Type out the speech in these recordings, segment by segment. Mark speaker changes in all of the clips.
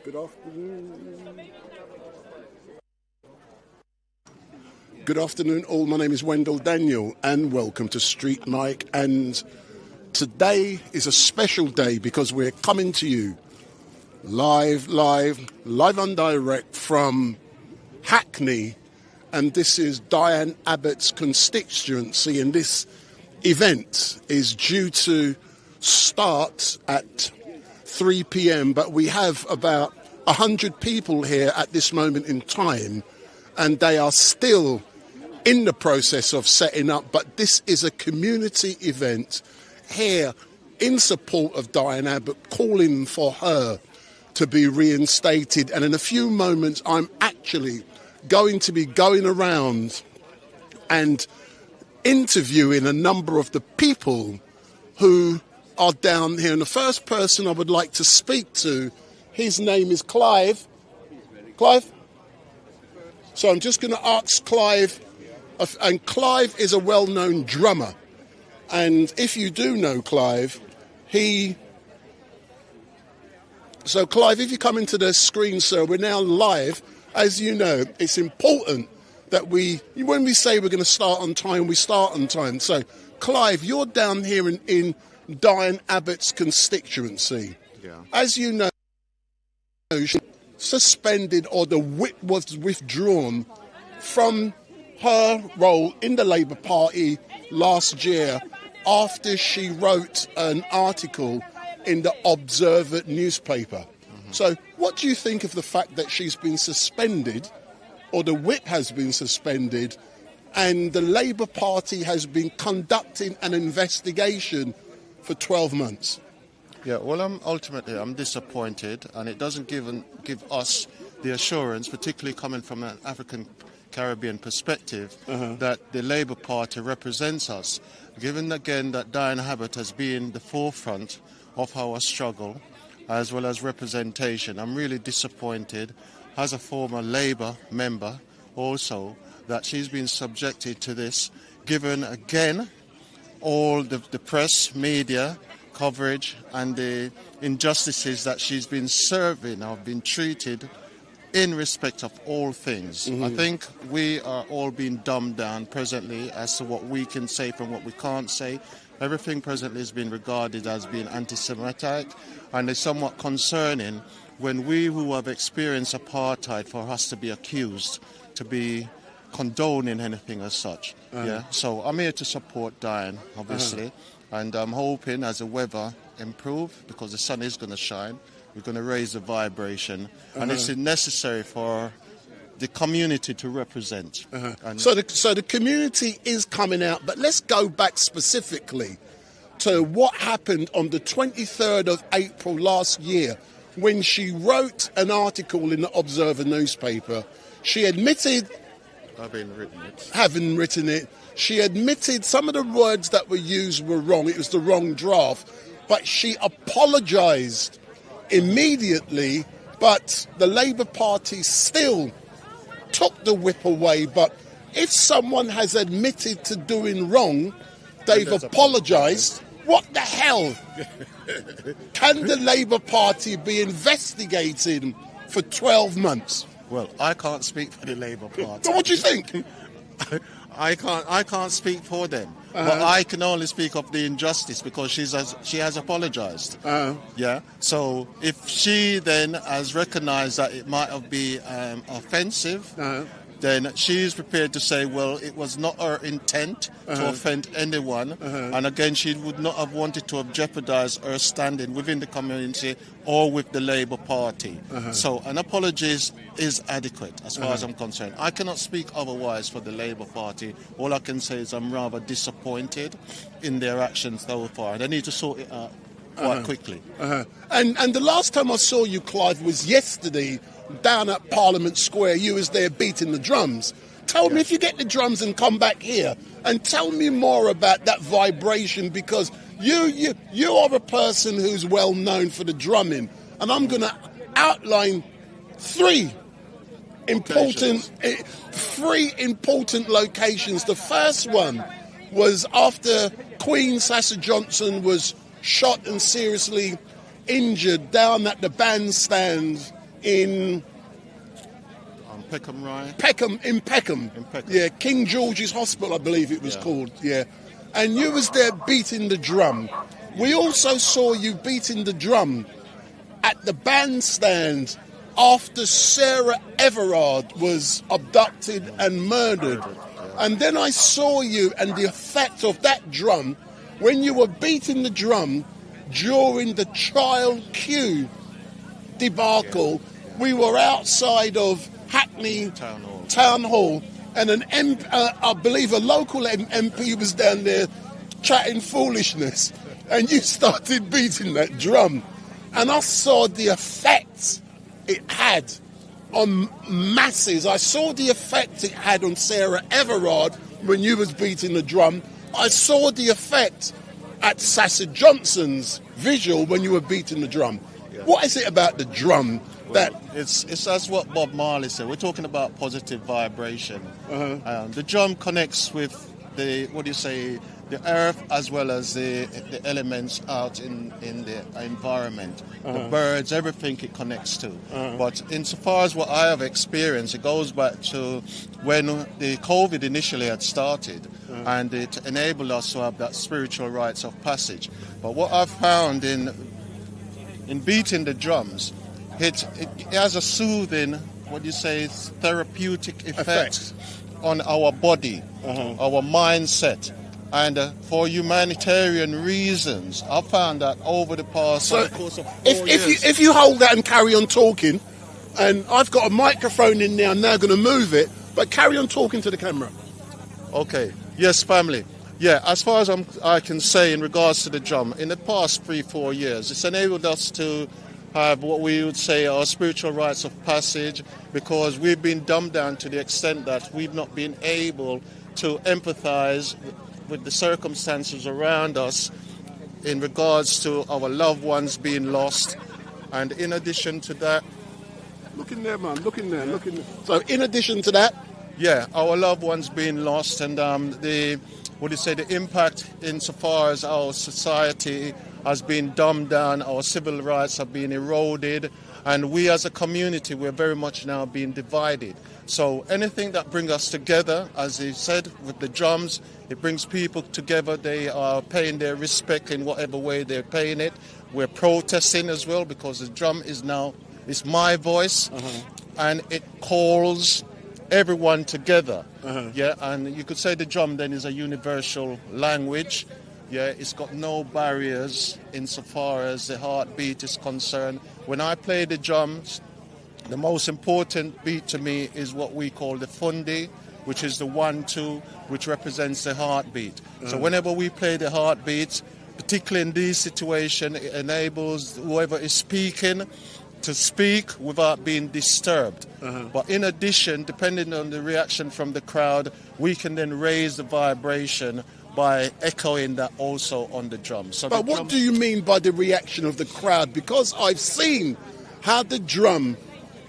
Speaker 1: Good afternoon. Good afternoon, all. My name is Wendell Daniel, and welcome to StreetMic. And today is a special day because we're coming to you live on direct from Hackney. And this is Diane Abbott's constituency. And this event is due to start at 3 p.m. But we have about 100 people here at this moment in time, and they are still in the process of setting up. But this is a community event here in support of Diane Abbott, calling for her to be reinstated. And in a few moments, I'm actually going to be going around and interviewing a number of the people who are down here. And the first person I would like to speak to, his name is Clive. Clive? So I'm just going to ask Clive, and Clive is a well-known drummer. And if you do know Clive, So Clive, if you come into the screen, sir, we're now live. As you know, it's important that when we say we're going to start on time, we start on time. So, Clive, you're down here in Diane Abbott's constituency.
Speaker 2: Yeah.
Speaker 1: As you know, she suspended, or the whip was withdrawn from her role in the Labour Party last year after she wrote an article in the Observer newspaper. Mm-hmm. So what do you think of the fact that she's been suspended, or the whip has been suspended, and the Labour Party has been conducting an investigation for 12 months?
Speaker 2: Yeah, well, I'm disappointed, and it doesn't give us the assurance, particularly coming from an African Caribbean perspective, that the Labour Party represents us. Given again that Diane Abbott has been the forefront of our struggle, as well as representation, I'm really disappointed as a former Labour member also that she's been subjected to this, given again all the press, media coverage and the injustices that she's been serving or been treated in respect of all things. Mm-hmm. I think we are all being dumbed down presently as to what we can say from what we can't say. Everything presently has been regarded as being anti-Semitic, and it's somewhat concerning when we who have experienced apartheid, for us to be accused to be condoning anything as such. Yeah. So I'm here to support Diane, obviously, and I'm hoping as the weather improves, because the sun is going to shine, we're going to raise the vibration, and it's necessary for the community to represent.
Speaker 1: So the community is coming out, but let's go back specifically to what happened on the 23rd of April last year when she wrote an article in the Observer newspaper. She admitted having written it. She admitted some of the words that were used were wrong. It was the wrong draft, but she apologised immediately, but the Labour Party still took the whip away. But if someone has admitted to doing wrong, they've apologised. What the hell? Can the Labour Party be investigated for 12 months?
Speaker 2: Well, I can't speak for the Labour Party.
Speaker 1: So what do you think?
Speaker 2: I can't speak for them. But I can only speak of the injustice because she has apologised. Yeah. So if she then has recognised that it might have been offensive, then she is prepared to say, well, it was not her intent to offend anyone. And again, she would not have wanted to have jeopardised her standing within the community or with the Labour Party. So an apology is adequate as far as I'm concerned. I cannot speak otherwise for the Labour Party. All I can say is I'm rather disappointed in their actions so far. They need to sort it out quite quickly.
Speaker 1: And the last time I saw you, Clive, was yesterday down at Parliament Square, you was there beating the drums. Tell me if you get the drums and come back here and tell me more about that vibration, because you are a person who's well known for the drumming, and I'm going to outline three important locations. The first one was after Queen Sasha Johnson was shot and seriously injured down at the bandstand in
Speaker 2: Peckham, right?
Speaker 1: Peckham. Yeah, King George's Hospital, I believe it was called. Yeah, and you was there beating the drum. We also saw you beating the drum at the bandstand after Sarah Everard was abducted and murdered. And then I saw you and the effect of that drum when you were beating the drum during the Child Q debacle. We were outside of Hackney Town Hall, and I believe a local MP was down there chatting foolishness, and you started beating that drum. And I saw the effect it had on masses. I saw the effect it had on Sarah Everard when you was beating the drum. I saw the effect at Sasha Johnson's visual when you were beating the drum. Yeah. What is it about the drum that...
Speaker 2: It's as what Bob Marley said. We're talking about positive vibration. The drum connects with the earth as well as the elements out in the environment, the birds, everything it connects to. But insofar as what I have experienced, it goes back to when the COVID initially had started, and it enabled us to have that spiritual rites of passage. But what I've found in beating the drums, it has a soothing, therapeutic effect on our body, our mindset. And for humanitarian reasons, I found that over the past course of 4 years.
Speaker 1: If you hold that and carry on talking, and I've got a microphone in there, I'm now going to move it, but carry on talking to the camera.
Speaker 2: Okay. Yes, family. Yeah, as far as I can say in regards to the drum, in the past 3-4 years, it's enabled us to have what we would say are spiritual rites of passage, because we've been dumbed down to the extent that we've not been able to empathize with the circumstances around us in regards to our loved ones being lost. And in addition to that...
Speaker 1: Look in there, man. Look in there. So in addition to that...
Speaker 2: Yeah, our loved ones being lost, and the impact insofar as our society has been dumbed down, our civil rights have been eroded, and we as a community, we're very much now being divided. So anything that brings us together, as he said, with the drums, it brings people together. They are paying their respect in whatever way they're paying it. We're protesting as well, because the drum is my voice, and it calls everyone together. Yeah, and you could say the drum then is a universal language. Yeah, it's got no barriers insofar as the heartbeat is concerned. When I play the drums, the most important beat to me is what we call the fundi, which is the 1-2, which represents the heartbeat. So whenever we play the heartbeat, particularly in this situation, it enables whoever is speaking to speak without being disturbed. But in addition, depending on the reaction from the crowd, we can then raise the vibration by echoing that also on the drum. So
Speaker 1: but what do you mean by the reaction of the crowd? Because I've seen how the drum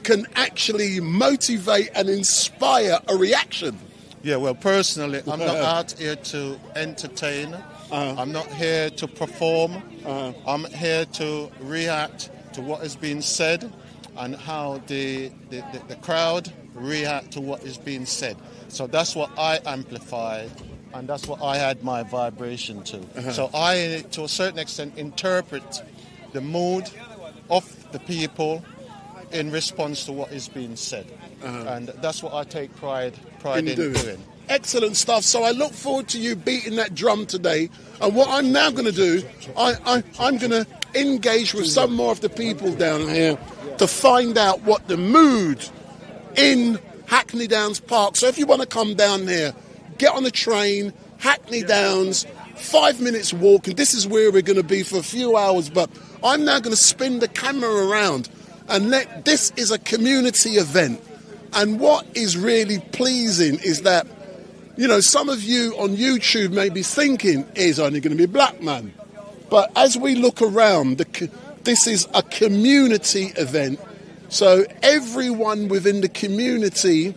Speaker 1: can actually motivate and inspire a reaction.
Speaker 2: Yeah, well, personally, I'm not out here to entertain. I'm not here to perform. I'm here to react to what is being said and how the crowd react to what is being said. So that's what I amplify, and that's what I add my vibration to. So I, to a certain extent, interpret the mood of the people in response to what is being said. And that's what I take pride in doing.
Speaker 1: Excellent stuff. So I look forward to you beating that drum today. And what I'm now going to do, I'm going to engage with some more of the people down here to find out what the mood in Hackney Downs Park. So if you want to come down here, get on a train, Hackney Downs, 5 minutes walk, and this is where we're going to be for a few hours. But I'm now going to spin the camera around And this is a community event. And what is really pleasing is that, you know, some of you on YouTube may be thinking, it's only going to be black man. But as we look around, this is a community event. So everyone within the community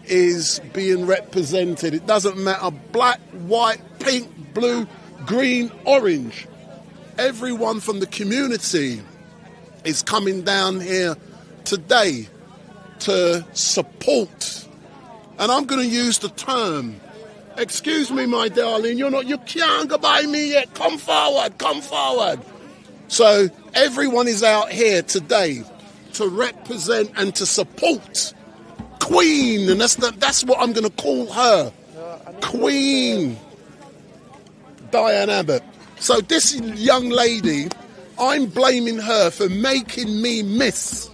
Speaker 1: is being represented. It doesn't matter black, white, pink, blue, green, orange. Everyone from the community is coming down here today to support. And I'm going to use the term, excuse me, my darling, you can't go by me yet. Come forward, come forward. So everyone is out here today to represent and to support Queen, and that's what I'm going to call her, Queen Diane Abbott. So this young lady, I'm blaming her for making me miss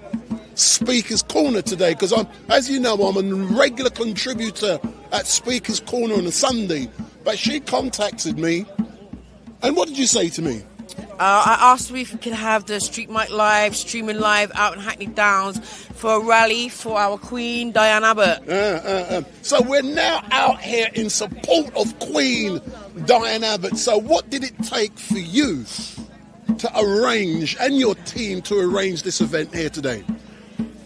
Speaker 1: Speaker's Corner today, because as you know, I'm a regular contributor at Speaker's Corner on a Sunday. But she contacted me, and what did you say to me?
Speaker 3: I asked if we could have the StreetMic live, streaming live out in Hackney Downs for a rally for our Queen Diane Abbott.
Speaker 1: So we're now out here in support of Queen Diane Abbott. So what did it take for you to arrange, and your team to arrange this event here today?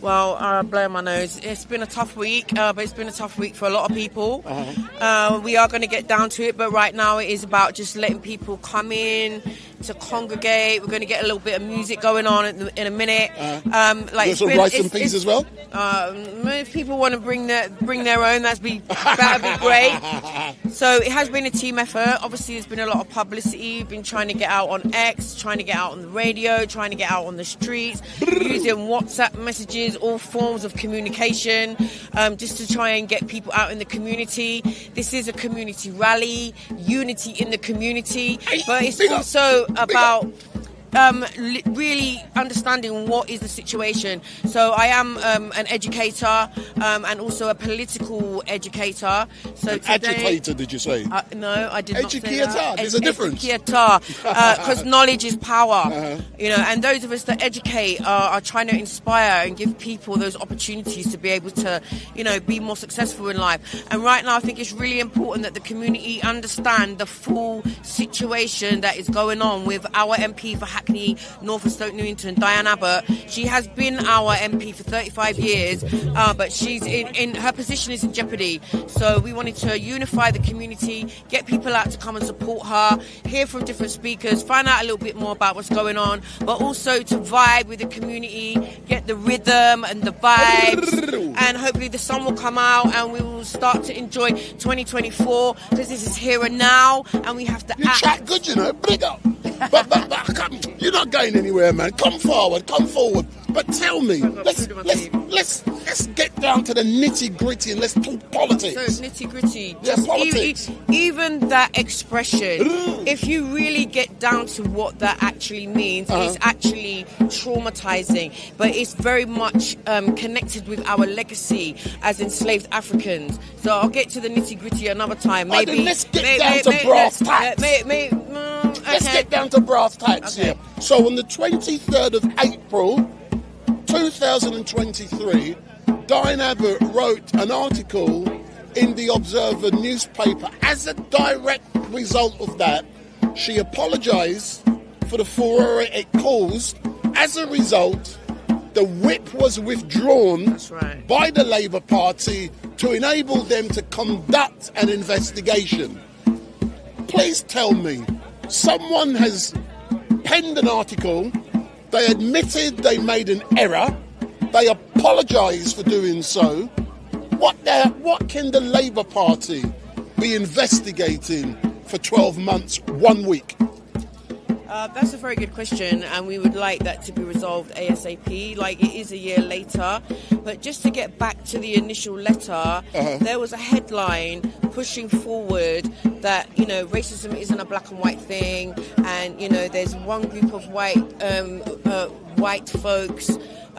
Speaker 3: Well, blowing my nose. It's been a tough week, but it's been a tough week for a lot of people. We are going to get down to it, but right now it is about just letting people come in to congregate. We're going to get a little bit of music going on in a minute.
Speaker 1: There's some rice and peas as well?
Speaker 3: If people want to bring their own, that'd be great. So it has been a team effort. Obviously, there's been a lot of publicity. We've been trying to get out on X, trying to get out on the radio, trying to get out on the streets, using WhatsApp messages, all forms of communication, just to try and get people out in the community. This is a community rally, unity in the community, but it's also about really understanding what is the situation. So I am an educator and also a political educator. So today,
Speaker 1: agitator, did you say?
Speaker 3: No, I did not say that.
Speaker 1: There's a difference.
Speaker 3: Educator, because knowledge is power. You know, and those of us that educate are trying to inspire and give people those opportunities to be able to, you know, be more successful in life. And right now, I think it's really important that the community understand the full situation that is going on with our MP for Hackney, North of Stoke Newington, Diane Abbott. She has been our MP for 35 years, but she's in her position is in jeopardy. So we wanted to unify the community, get people out to come and support her, hear from different speakers, find out a little bit more about what's going on, but also to vibe with the community, get the rhythm and the vibes, and hopefully the sun will come out and we will start to enjoy 2024, because this is here and now, and we have to
Speaker 1: You chat good, you know, big up. But you're not going anywhere, man. Come forward, come forward. But tell me, let's get down to the nitty gritty and let's talk politics.
Speaker 3: So nitty gritty,
Speaker 1: Yeah, politics.
Speaker 3: Even that expression, if you really get down to what that actually means, it's actually traumatizing. But it's very much connected with our legacy as enslaved Africans. So I'll get to the nitty gritty another time. Maybe
Speaker 1: let's get down to brass tacks. Let's get down to brass tacks here. So on the 23rd of April 2023, Diane Abbott wrote an article in the Observer newspaper. As a direct result of that, she apologised for the furore it caused. As a result, the whip was withdrawn by the Labour Party to enable them to conduct an investigation. Please tell me, someone has penned an article, they admitted they made an error, they apologised for doing so. What can the Labour Party be investigating for 12 months, 1 week?
Speaker 3: That's a very good question, and we would like that to be resolved ASAP. Like, it is a year later, but just to get back to the initial letter, there was a headline pushing forward that, you know, racism isn't a black and white thing, and, you know, there's one group of white folks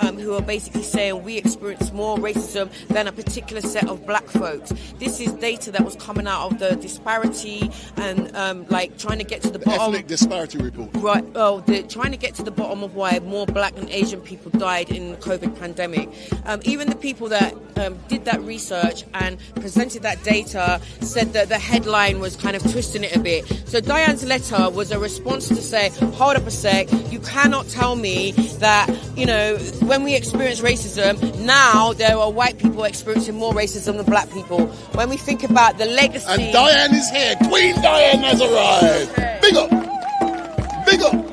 Speaker 3: who are basically saying we experience more racism than a particular set of black folks. This is data that was coming out of the disparity and like trying to get to the bottom.
Speaker 1: Ethnic disparity report.
Speaker 3: Right. Trying to get to the bottom of why more black and Asian people died in the COVID pandemic. Even the people that did that research and presented that data said that the headline was kind of twisting it a bit. So Diane's letter was a response to say, hold up a sec, you cannot tell me that, you know, when we experience racism, now there are white people experiencing more racism than black people. When we think about the legacy...
Speaker 1: And Diane is here. Queen Diane has arrived. Okay. Big up. Big up.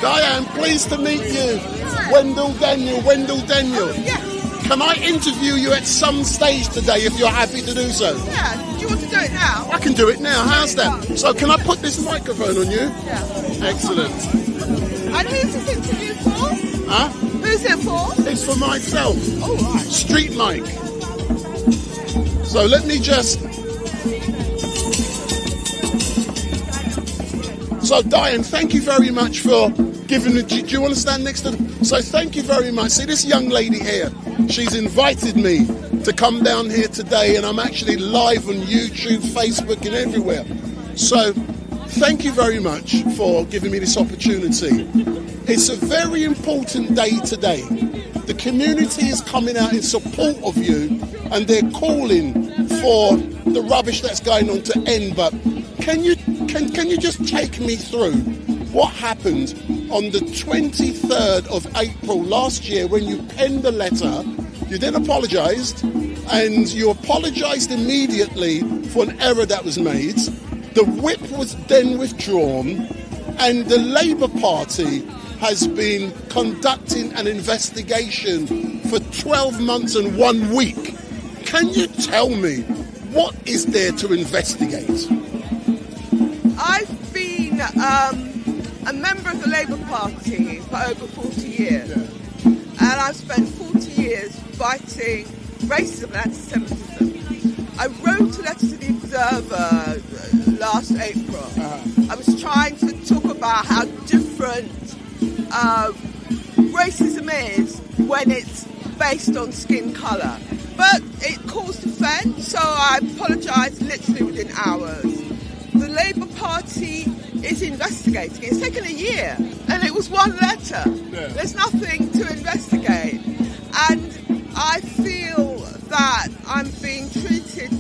Speaker 1: Diane, pleased to meet you.
Speaker 4: Hi.
Speaker 1: Wendell Daniel.
Speaker 4: Yeah.
Speaker 1: Can I interview you at some stage today if you're happy to do so?
Speaker 4: Yeah. Do you want to do it now?
Speaker 1: I can do it now. How's that? So can I put this microphone on you?
Speaker 4: Yeah.
Speaker 1: Excellent.
Speaker 4: And who's this interview for?
Speaker 1: Huh?
Speaker 4: Who's it for?
Speaker 1: It's for myself.
Speaker 4: Oh, right.
Speaker 1: StreetMic. So let me just... So Diane, thank you very much for giving me... Do you want to stand next to them? So thank you very much. See, this young lady here, she's invited me to come down here today, and I'm actually live on YouTube, Facebook and everywhere. So thank you very much for giving me this opportunity. It's a very important day today. The community is coming out in support of you, and they're calling for the rubbish that's going on to end. But can you just take me through what happened on the 23rd of April last year when you penned the letter? You then apologised, and you apologised immediately for an error that was made. The whip was then withdrawn, and the Labour Party has been conducting an investigation for 12 months and 1 week. Can you tell me what is there to investigate?
Speaker 4: I've been a member of the Labour Party for over 40 years.
Speaker 1: Yeah.
Speaker 4: And I've spent 40 years fighting racism and anti-Semitism. I wrote a letter to the Observer last April. I was trying to talk about how different racism is when it's based on skin colour. But it caused offence, so I apologised literally within hours. The Labour Party is investigating. It's taken a year, and it was one letter.
Speaker 1: Yeah.
Speaker 4: There's nothing to investigate. And I feel that I'm being treated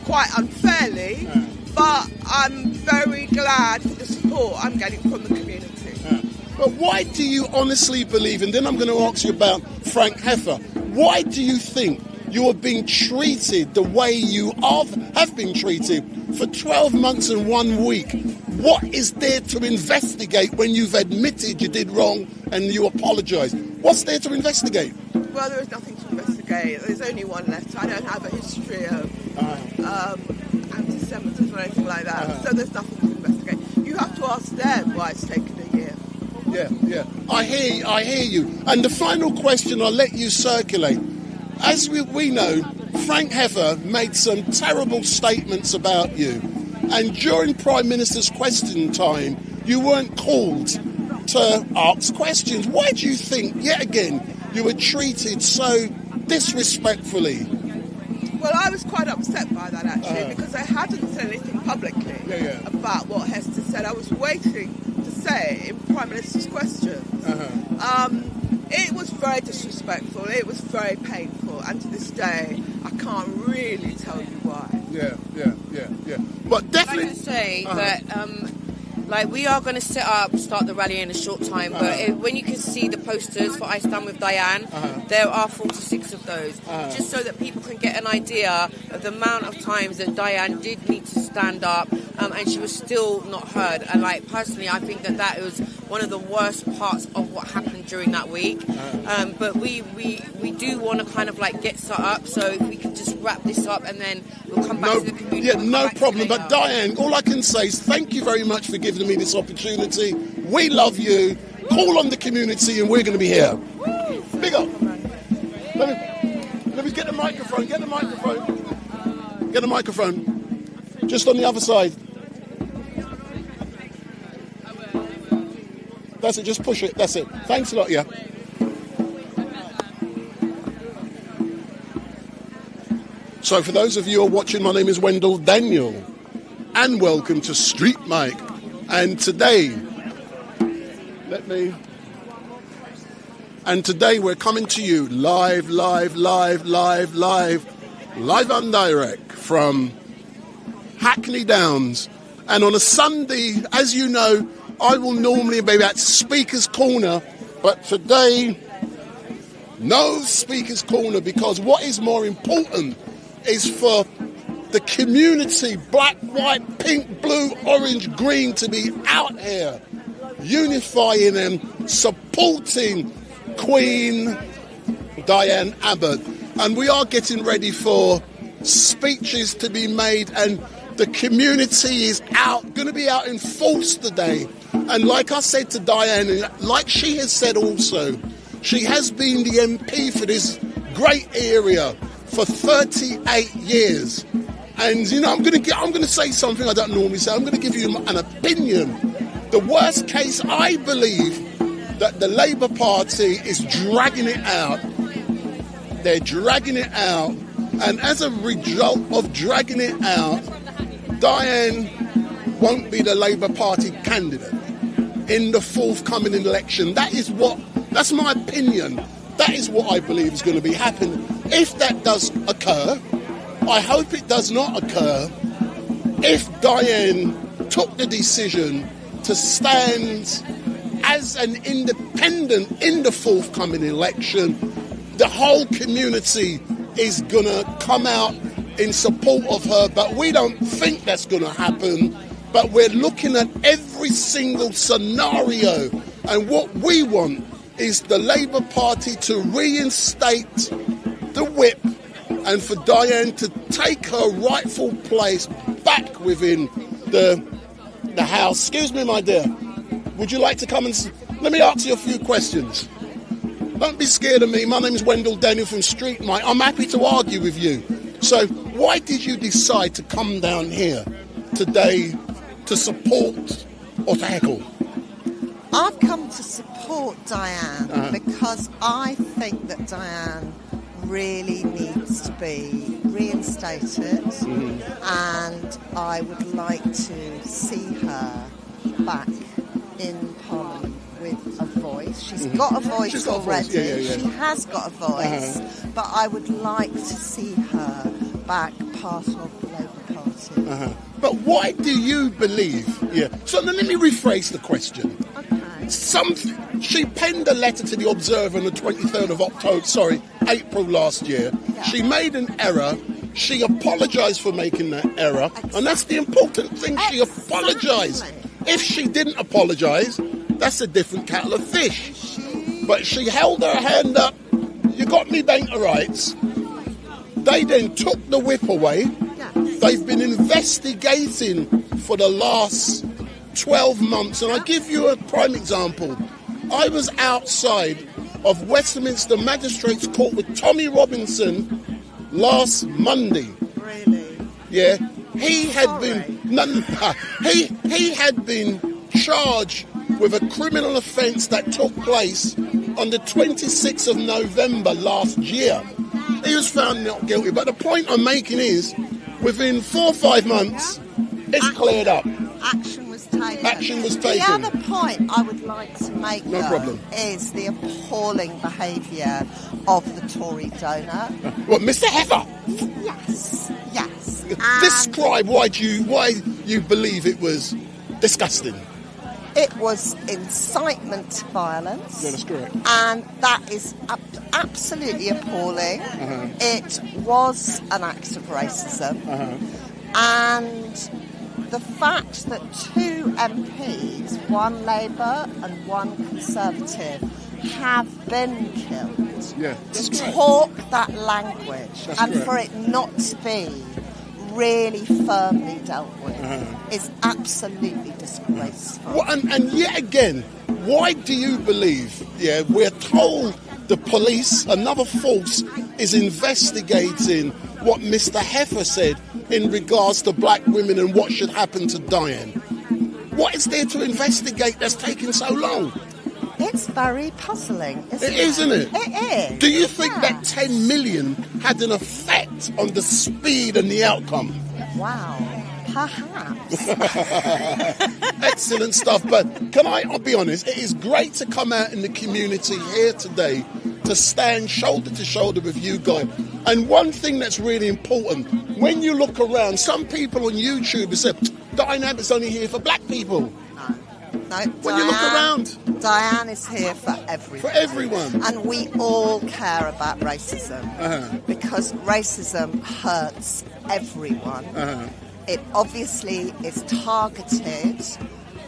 Speaker 4: quite unfairly, but I'm very glad for the support I'm getting from the community.
Speaker 1: But why do you honestly believe, and then I'm going to ask you about Frank Heffer, why do you think you are being treated the way you have been treated for 12 months and 1 week? What is there to investigate when you've admitted you did wrong and you apologise? What's there to investigate?
Speaker 4: Well, there is nothing to investigate. There's only one letter. I don't have a history of anti-Semitism or anything like that, so there's nothing to investigate. You have to ask them why it's taken a year.
Speaker 1: Yeah. I hear you. And the final question I'll let you circulate. As we know, Frank Heffer made some terrible statements about you. And during Prime Minister's question time, you weren't called to ask questions. Why do you think, yet again, you were treated so disrespectfully?
Speaker 4: Well, I was quite upset by that, actually, because I hadn't said anything publicly about what Hester said. I was waiting to say it in Prime Minister's questions. It was very disrespectful. It was very painful. And to this day, I can't really tell you why.
Speaker 1: Yeah. But definitely...
Speaker 3: I can say that... we are going to start the rally in a short time, but when you can see the posters for I Stand With Diane, there are 46 of those, just so that people can get an idea of the amount of times that Diane did need to stand up, and she was still not heard. And personally, I think that was one of the worst parts of what happened during that week. But we do want to kind of get set up, so if we can just wrap this up and then we'll come back to the community.
Speaker 1: Yeah, no problem. But Diane, all I can say is thank you very much for giving me this opportunity. We love you. Call on the community and we're going to be here.
Speaker 4: Woo!
Speaker 1: Big up. Let me get the microphone. Get the microphone. Just on the other side. That's it. Just push it. That's it. Thanks a lot, yeah. So for those of you who are watching, my name is Wendell Daniel, and welcome to StreetMic. And today, we're coming to you live and direct from Hackney Downs. And on a Sunday, as you know, I will normally be at Speaker's Corner, but today, no Speaker's Corner, because what is more important is for the community, black, white, pink, blue, orange, green, to be out here unifying and supporting Queen Diane Abbott. And we are getting ready for speeches to be made, and the community is going to be out in force today. And like I said to Diane, and like she has said also, she has been the MP for this great area for 38 years. And, you know, I'm going to say something I don't normally say. I'm going to give you an opinion. The worst case, I believe that the Labour Party is dragging it out. They're dragging it out. And as a result of dragging it out, Diane won't be the Labour Party candidate in the forthcoming election. That's my opinion. That is what I believe is going to be happening. If that does occur, I hope it does not occur. If Diane took the decision to stand as an independent in the forthcoming election, the whole community is going to come out in support of her, but we don't think that's going to happen. But we're looking at every single scenario, and what we want is the Labour Party to reinstate the whip and for Diane to take her rightful place back within the House. Excuse me, my dear. Would you like to come and... Let me ask you a few questions. Don't be scared of me. My name is Wendell Daniel from StreetMic. I'm happy to argue with you. So why did you decide to come down here today to support or to heckle?
Speaker 5: I've come to support Diane because I think that Diane really needs to be reinstated, and I would like to see her back in Parliament with a voice. She's got a voice already. Yeah. She has got a voice, but I would like to see her back part of the Labour Party.
Speaker 1: But why do you believe? Yeah. So let me rephrase the question. She penned a letter to the Observer on the 23rd of April last year. Yeah. She made an error. She apologised for making that error. Exactly. And that's the important thing. Exactly. She apologised. If she didn't apologise, that's a different kettle of fish. But she held her hand up. You got me, banker rights. They then took the whip away. Yes. They've been investigating for the last 12 months. And I'll give you a prime example. I was outside of Westminster Magistrates Court with Tommy Robinson last Monday.
Speaker 5: Really?
Speaker 1: Yeah. He had been charged with a criminal offence that took place on the 26th of November last year. He was found not guilty. But the point I'm making is, within 4 or 5 months, it's cleared up.
Speaker 5: Action was taken.
Speaker 1: The
Speaker 5: other point I would like to make, is the appalling behaviour of the Tory donor.
Speaker 1: What, Mr. Heifer?
Speaker 5: Yes.
Speaker 1: Describe why you believe it was disgusting.
Speaker 5: It was incitement to violence.
Speaker 1: Yeah, that's correct.
Speaker 5: And that is absolutely appalling. It was an act of racism. And the fact that 2 MPs, one Labour and one Conservative, have been killed to talk that language for it not to be really firmly dealt with is absolutely disgraceful.
Speaker 1: Well, and yet again, why do you believe, we're told the police, another force, is investigating what Mr. Heffer said in regards to black women and what should happen to Diane. What is there to investigate that's taking so long?
Speaker 5: It's very puzzling, isn't it?
Speaker 1: Isn't it?
Speaker 5: It is.
Speaker 1: Do you think that 10 million had an effect on the speed and the outcome?
Speaker 5: Wow. Perhaps.
Speaker 1: Excellent stuff. But I'll be honest, it is great to come out in the community here today to stand shoulder to shoulder with you guys. And one thing that's really important, when you look around, some people on YouTube have said, Diane Abbott's only here for black people.
Speaker 5: No,
Speaker 1: when you look around,
Speaker 5: Diane is here for everyone.
Speaker 1: For everyone.
Speaker 5: And we all care about racism because racism hurts everyone. It obviously is targeted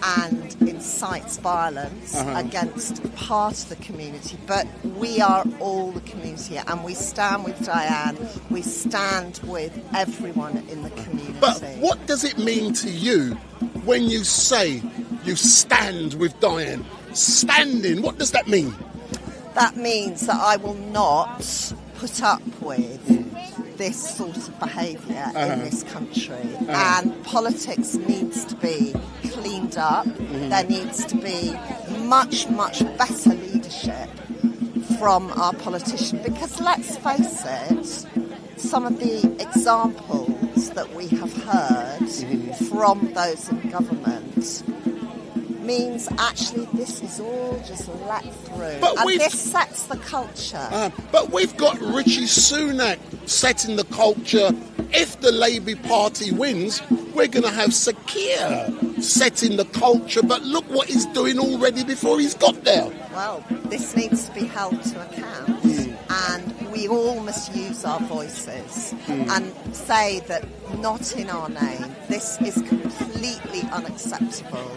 Speaker 5: and incites violence against part of the community, but we are all the community and we stand with Diane, we stand with everyone in the community.
Speaker 1: But what does it mean to you when you say you stand with Diane? Standing, what does that mean?
Speaker 5: That means that I will not put up with this sort of behaviour in this country. And politics needs to be cleaned up. There needs to be much, much better leadership from our politicians. Because let's face it, some of the examples that we have heard from those in government means actually this is all just let through, and this sets the culture.
Speaker 1: But we've got Rishi Sunak setting the culture. If the Labour Party wins, we're going to have Sir Keir setting the culture. But look what he's doing already before he's got there.
Speaker 5: Well, this needs to be held to account, and we all must use our voices and say that not in our name. This is completely unacceptable.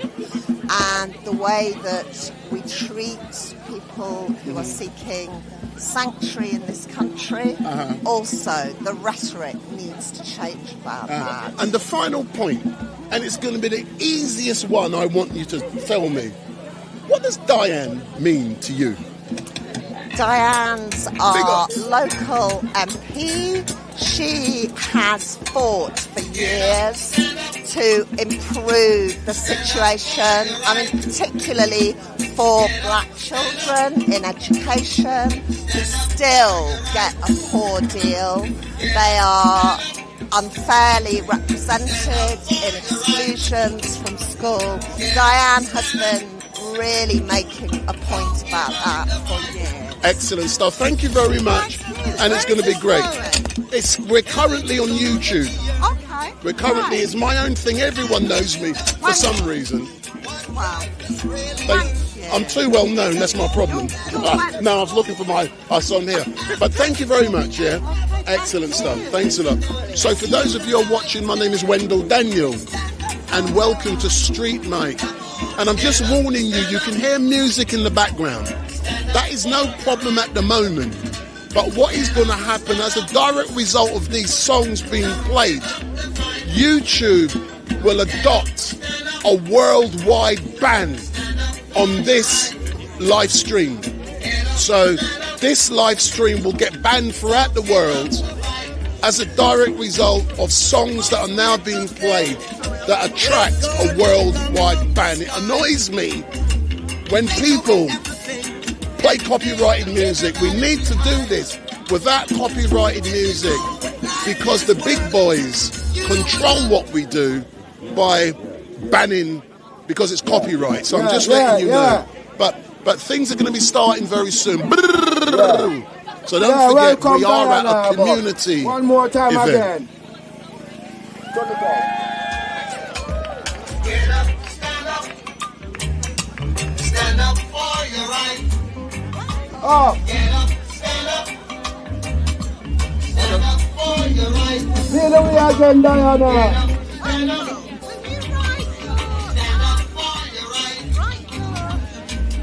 Speaker 5: And the way that we treat people who are seeking sanctuary in this country, also the rhetoric needs to change about that.
Speaker 1: And the final point, and it's going to be the easiest one I want you to tell me, what does Diane mean to you?
Speaker 5: Diane's our local MP. She has fought for years to improve the situation, I mean particularly for black children in education who still get a poor deal. They are unfairly represented in exclusions from school. Diane has been really making a point about that for years.
Speaker 1: Excellent stuff. Thank you very much. And it's going to be great. We're currently on YouTube.
Speaker 5: Okay.
Speaker 1: We're currently, it's my own thing. Everyone knows me for some reason.
Speaker 5: Wow.
Speaker 1: I'm too well known, that's my problem. No, I was looking for my son here. But thank you very much, yeah? Excellent stuff. Thanks a lot. So for those of you who are watching, my name is Wendell Daniel, and welcome to StreetMic. And I'm just warning you, you can hear music in the background. That is no problem at the moment. But what is going to happen as a direct result of these songs being played, YouTube will adopt a worldwide ban on this live stream. So this live stream will get banned throughout the world as a direct result of songs that are now being played that attract a worldwide ban. It annoys me when people play copyrighted music. We need to do this without copyrighted music because the big boys control what we do by banning because it's copyright. So I'm just letting you know. But things are going to be starting very soon. So don't forget, we are at a community
Speaker 6: one more time
Speaker 1: event.
Speaker 6: Again.
Speaker 7: Get up, stand up. Stand up for your right.
Speaker 6: Oh.
Speaker 7: Get up, stand up. Stand up for your right.
Speaker 6: See the way again, Diana.
Speaker 7: Stand up. Stand up for your right.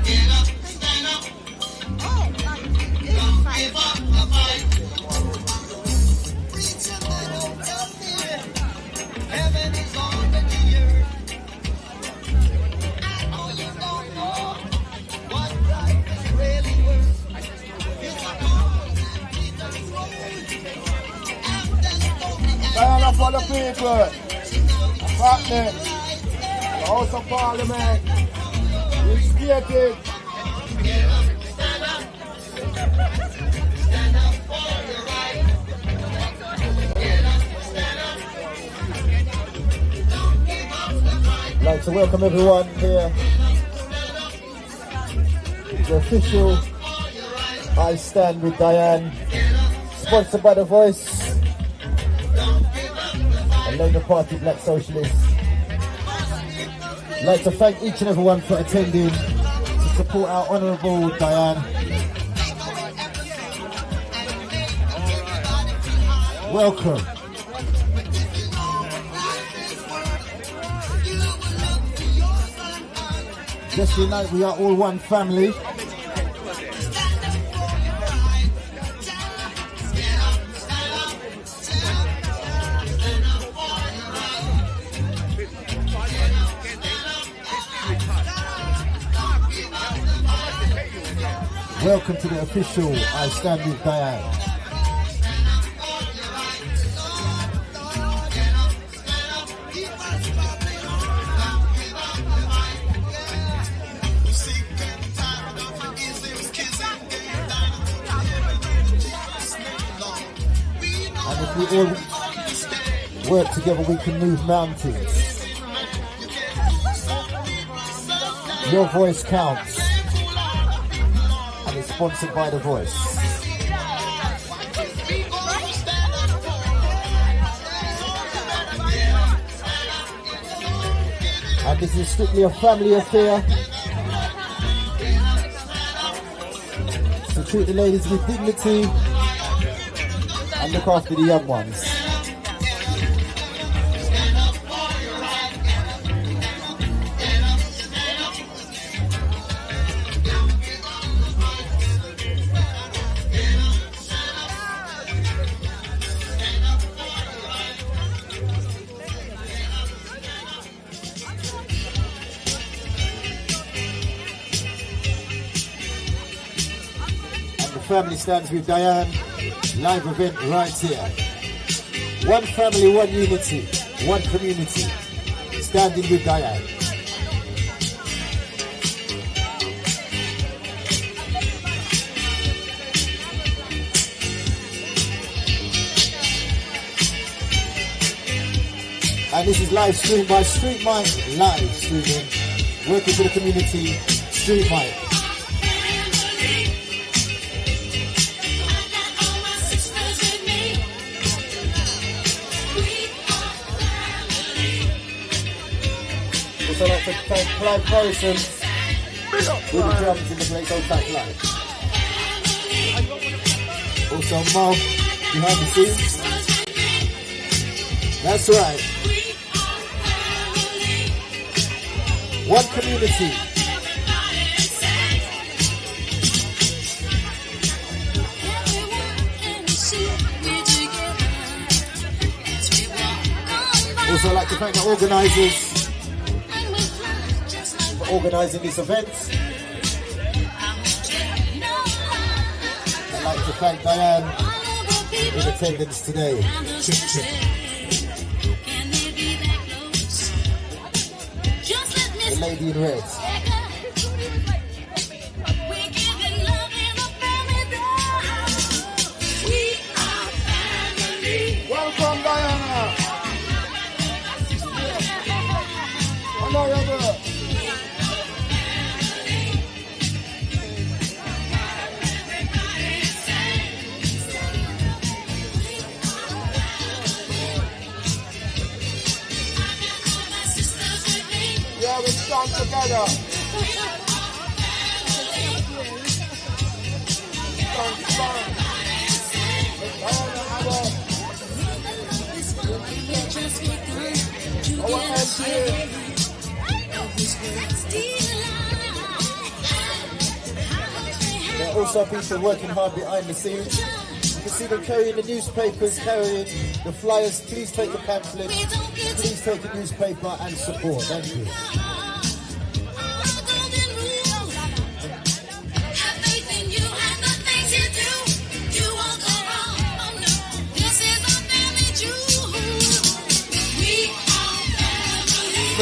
Speaker 7: Get up, stand up. Don't give up the fight. Reach a little healthier. Heaven is on the earth. I know you don't know what life is really worth.
Speaker 6: Stand for the people. Hackney. The House of Parliament. Reinstate.
Speaker 8: I'd like to welcome everyone here. The official I Stand with Diane, sponsored by The Voice and Labour Party Black Socialists. I'd like to thank each and everyone for attending to support our Honourable Diane. Welcome. Just unite, we are all one family. Welcome to the official I Stand with Diane. And if we all work together, we can move mountains. Your voice counts. And it's sponsored by The Voice. And this is strictly a family affair. So treat the ladies with dignity and look after the young ones. Family Stands with Diane, live event right here. One family, one unity, one community, standing with Diane. And this is live streamed by StreetMic, live streaming, working for the community, StreetMic. Also like to thank Clive Morrison with the drums in the place on Back Live. Also Marv behind the scenes. That's right. One community. Also I'd like to thank the organisers organising this event. I'd like to thank Diane in attendance today. The lady in red.
Speaker 6: Welcome, Diana. Honorable. Yeah, we stand together. Stand. Diana Abbott. Our MC.
Speaker 8: There are also people working hard behind the scenes. You can see them carrying the newspapers, carrying the flyers. Please take a pamphlet, please take a newspaper and support. Thank you.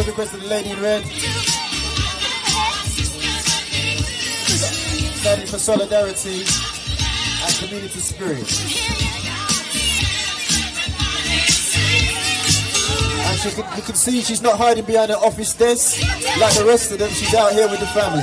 Speaker 8: special request to the lady in red. Standing for solidarity and community spirit. And you can see she's not hiding behind her office desk like the rest of them. She's out here with the family.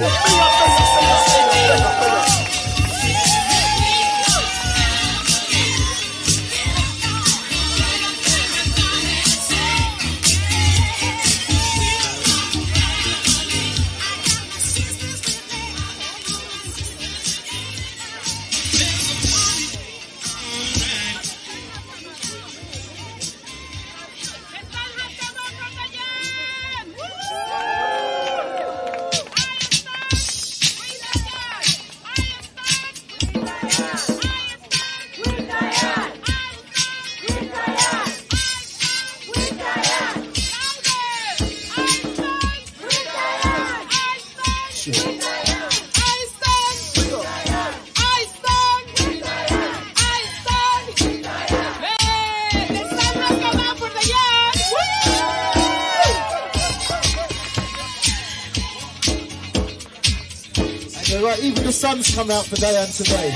Speaker 8: Right, even the sun's come out for Diane today.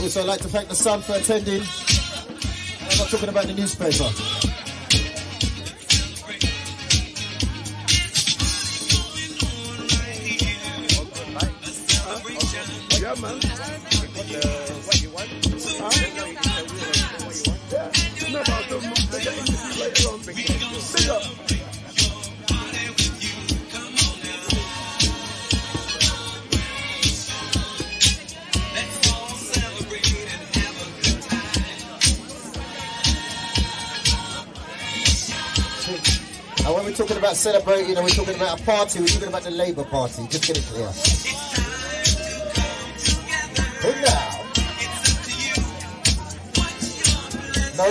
Speaker 8: Also, I'd like to thank the Sun for attending. I'm not talking about the newspaper.
Speaker 1: Yeah, man. What you want? No, about the interview later on. Big up.
Speaker 8: And when we're talking about celebrating and we're talking about a party, we're talking about the Labour Party. Just get it clear. Who now? No.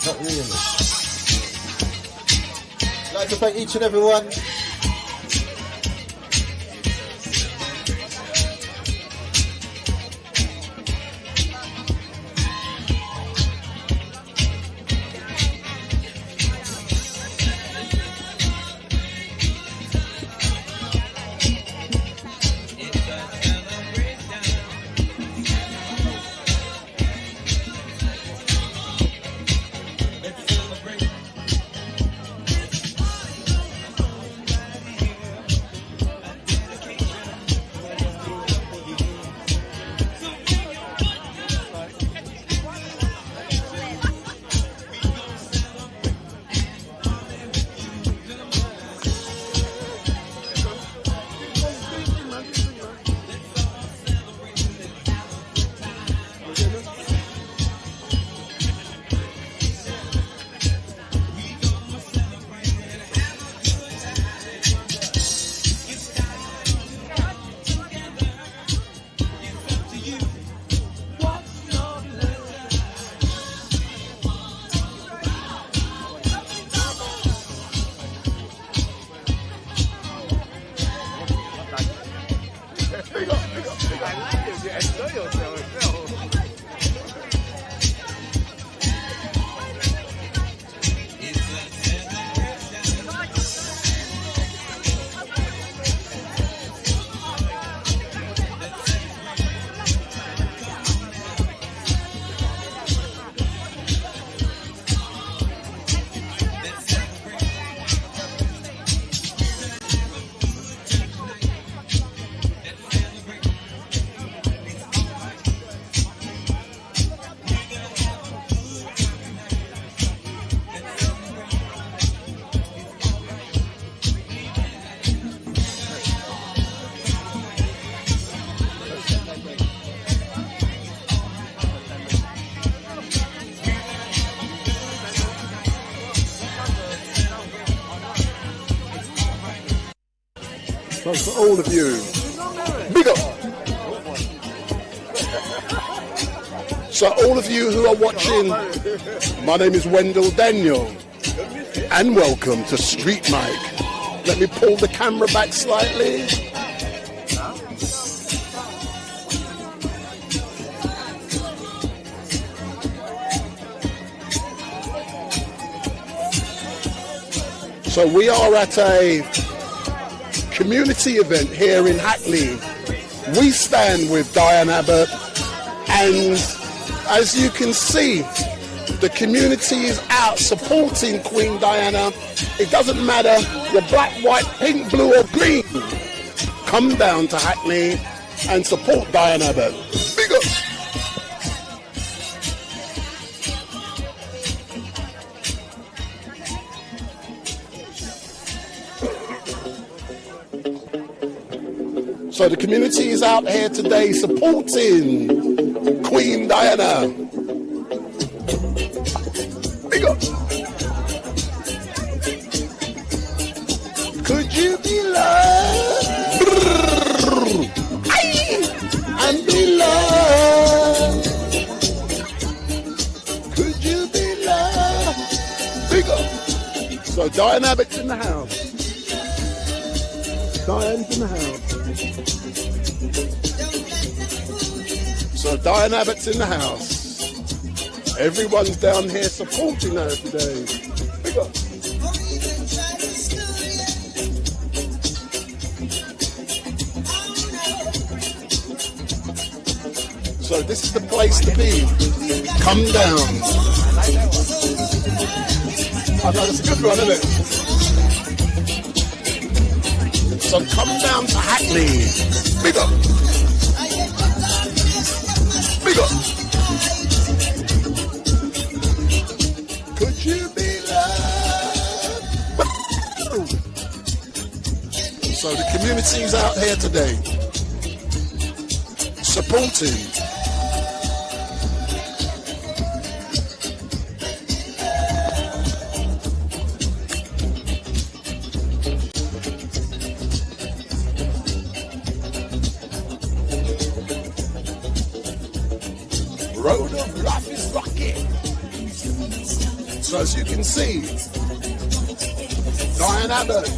Speaker 8: Not really. I'd like to thank each and every one.
Speaker 1: Thanks for all of you. Big up. So all of you who are watching, my name is Wendell Daniel, and welcome to StreetMic. Let me pull the camera back slightly. So we are at a community event here in Hackney. We stand with Diane Abbott, and as you can see, the community is out supporting Queen Diana. It doesn't matter, you're black, white, pink, blue or green. Come down to Hackney and support Diane Abbott. Big up! So the community is out here today supporting Queen Diana. Big up. Could you be loved? And be loved. Could you be loved? Big up. So Diane Abbott's in the house. Diane's in the house. So Diane Abbott's in the house. Everyone's down here supporting her today. Big up. So this is the place to be. Come down. I know it's a good one, isn't it? So come down to Hackney. Big up. Big up. Could you be loved? So the community's out here today supporting. Road of life is rocky. So as you can see, Diane Abbott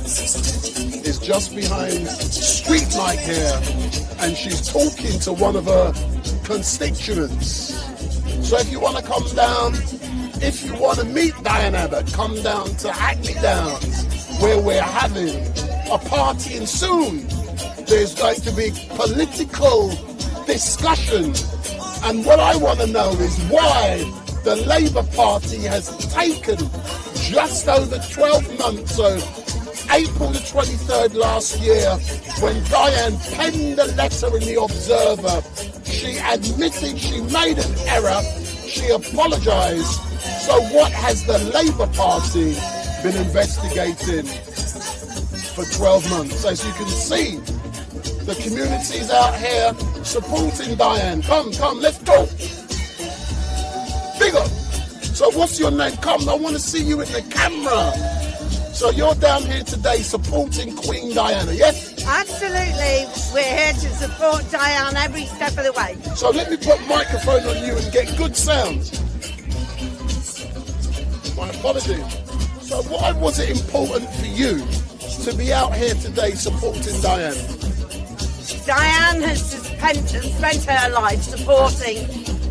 Speaker 1: is just behind StreetMic here, and she's talking to one of her constituents. So if you want to come down, if you want to meet Diane Abbott, come down to Hackney Downs, where we're having a party, and soon there's going to be political discussion. And what I want to know is why the Labour Party has taken just over 12 months, so April the 23rd last year, when Diane penned a letter in the Observer, she admitted she made an error, she apologised. So what has the Labour Party been investigating for 12 months? As you can see, the community's out here supporting Diane. Come, let's go. Big up. So what's your name? Come, I want to see you in the camera. So you're down here today supporting Queen Diana, yes?
Speaker 7: Absolutely. We're here to support Diane every step of the way.
Speaker 1: So let me put microphone on you and get good sound. My apologies. So why was it important for you to be out here today supporting Diane?
Speaker 7: Diane has spent her life supporting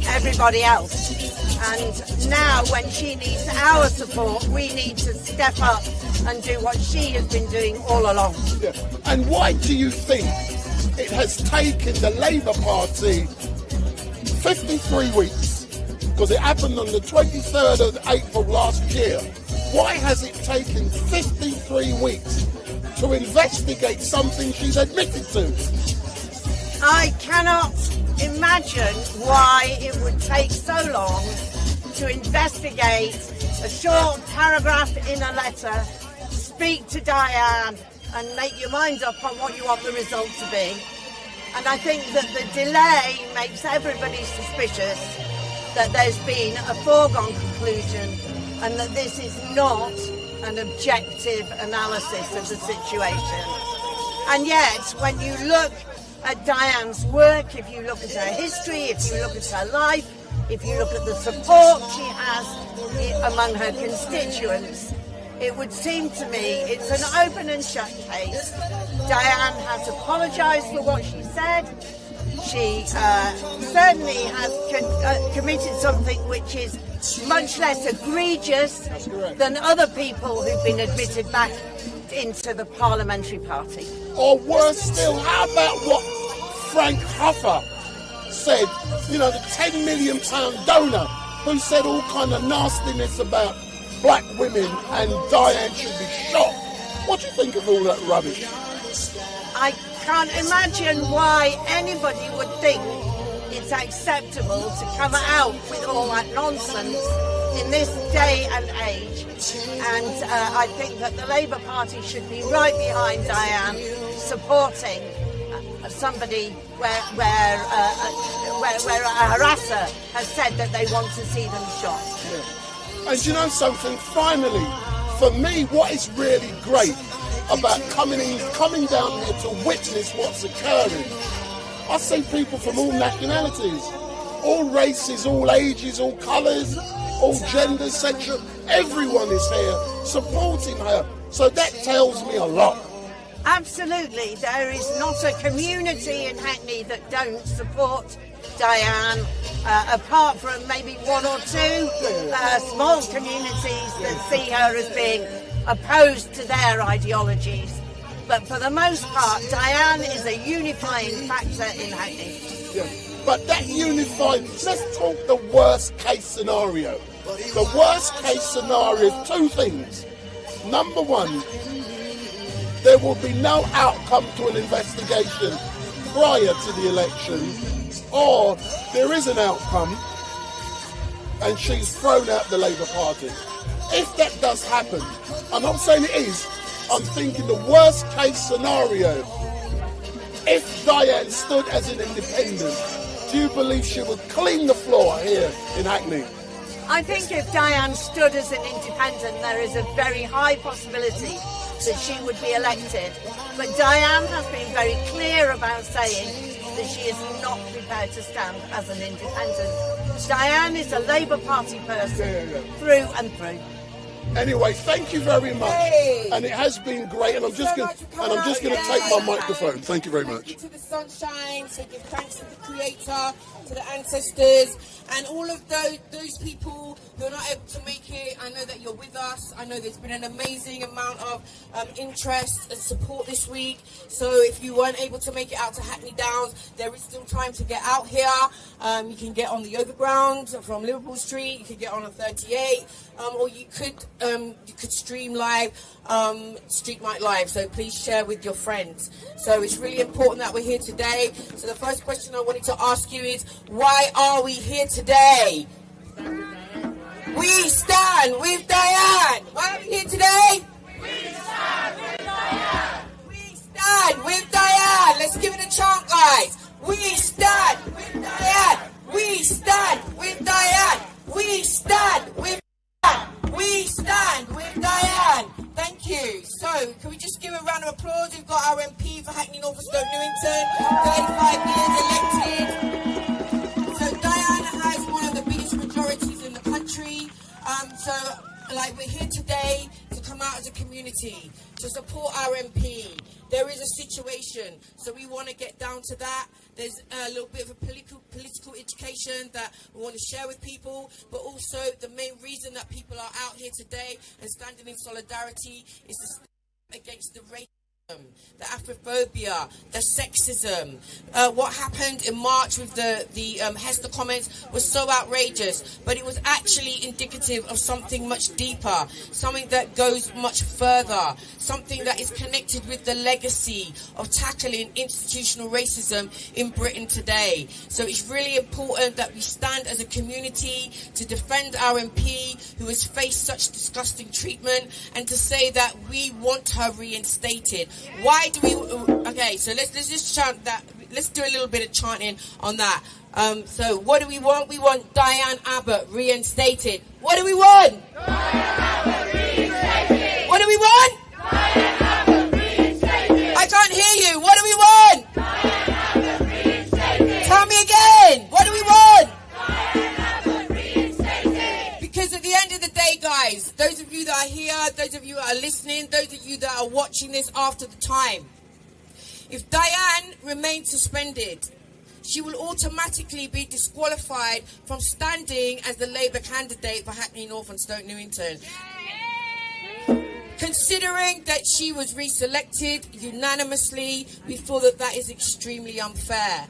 Speaker 7: everybody else. And now when she needs our support, we need to step up and do what she has been doing all along.
Speaker 1: Yeah. And why do you think it has taken the Labour Party 53 weeks? Because it happened on the 23rd of April last year. Why has it taken 53 weeks to investigate something she's admitted to?
Speaker 7: I cannot imagine why it would take so long to investigate a short paragraph in a letter, speak to Diane and make your mind up on what you want the result to be. And I think that the delay makes everybody suspicious that there's been a foregone conclusion and that this is not an objective analysis of the situation. And yet, when you look at Diane's work, if you look at her history, if you look at her life, if you look at the support she has among her constituents, it would seem to me it's an open and shut case. Diane has apologised for what she said. She certainly has committed something which is much less egregious than other people who've been admitted back into the parliamentary party.
Speaker 1: Or worse still, how about what Frank Huffer said, you know, the £10 million donor who said all kind of nastiness about black women and Diane should be shot. What do you think of all that rubbish?
Speaker 7: I can't imagine why anybody would think it's acceptable to come out with all that nonsense in this day and age. And I think that the Labour Party should be right behind Diane, supporting somebody where a harasser has said that they want to see them shot.
Speaker 1: Yeah. And you know something, finally, for me, what is really great about coming down here to witness what's occurring, I see people from all nationalities, all races, all ages, all colours, all genders, sexual, everyone is here supporting her. So that tells me a lot.
Speaker 7: Absolutely, there is not a community in Hackney that don't support Diane, apart from maybe one or two small communities that see her as being opposed to their ideologies. But for the most part, Diane is a unifying factor in Hackney.
Speaker 1: Yeah. But that unified, let's talk the worst case scenario. The worst case scenario is two things. Number one, there will be no outcome to an investigation prior to the election, or there is an outcome and she's thrown out the Labour Party. If that does happen, I'm not saying it is, I'm thinking the worst case scenario, if Diane stood as an independent, do you believe she would clean the floor here in Hackney?
Speaker 7: I think if Diane stood as an independent, there is a very high possibility that she would be elected. But Diane has been very clear about saying that she is not prepared to stand as an independent. Diane is a Labour Party person through and through.
Speaker 1: Anyway, thank you very much, and it has been great. And I'm just going to take my microphone. Thank you very much.
Speaker 3: To the sunshine, to give thanks to the Creator, to the ancestors, and all of those people who are not able to make it. I know that you're with us. I know there's been an amazing amount of interest and support this week. So if you weren't able to make it out to Hackney Downs, there is still time to get out here. You can get on the overground from Liverpool Street. You can get on a 38, or you could stream live, StreetMic Live. So please share with your friends. So it's really important that we're here today. So the first question I wanted to ask you is, why are we here today? We stand with Diane. Why are we here today? We stand with Diane. We stand with Diane. Let's give it a chant, guys. We stand with Diane. We stand with Diane. We stand with Diane. We stand with Diane. Thank you. So, can we just give a round of applause? We've got our MP for Hackney, Norfolk, Newington, 35 years elected. So, Diane has one of the biggest majorities in the country. We're here today to come out as a community to support our MP. There is a situation, so we want to get down to that. There's a little bit of a political education that we want to share with people, but also the main reason that people are out here today and standing in solidarity is to stand against the racism, the Afrophobia, the sexism. What happened in March with the Hester comments was so outrageous, but it was actually indicative of something much deeper, something that goes much further, something that is connected with the legacy of tackling institutional racism in Britain today. So it's really important that we stand as a community to defend our MP who has faced such disgusting treatment, and to say that we want her reinstated. Why do we? Okay, so let's just chant that. Let's do a little bit of chanting on that. So what do we want? We want Diane Abbott reinstated. What do we want? Diane Abbott reinstated. What do we want? Diane Abbott reinstated. I can't hear you. What do we want? Diane Abbott reinstated. Tell me again. What do we want? Diane Abbott reinstated. Because at the end of the day, guys, those of you that are here, those of you that are listening, those of you that are watching this after the time, if Diane remains suspended, she will automatically be disqualified from standing as the Labour candidate for Hackney North and Stoke Newington. Considering that she was reselected unanimously, we feel that that is extremely unfair.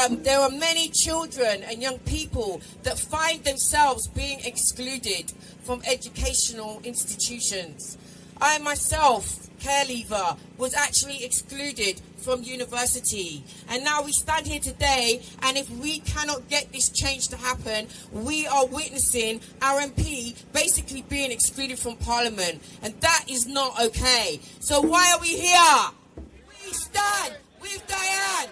Speaker 3: There are many children and young people that find themselves being excluded from educational institutions. I myself, care leaver, was actually excluded from university. And now we stand here today, and if we cannot get this change to happen, we are witnessing our MP basically being excluded from Parliament. And that is not okay. So why are we here? We stand with Diane.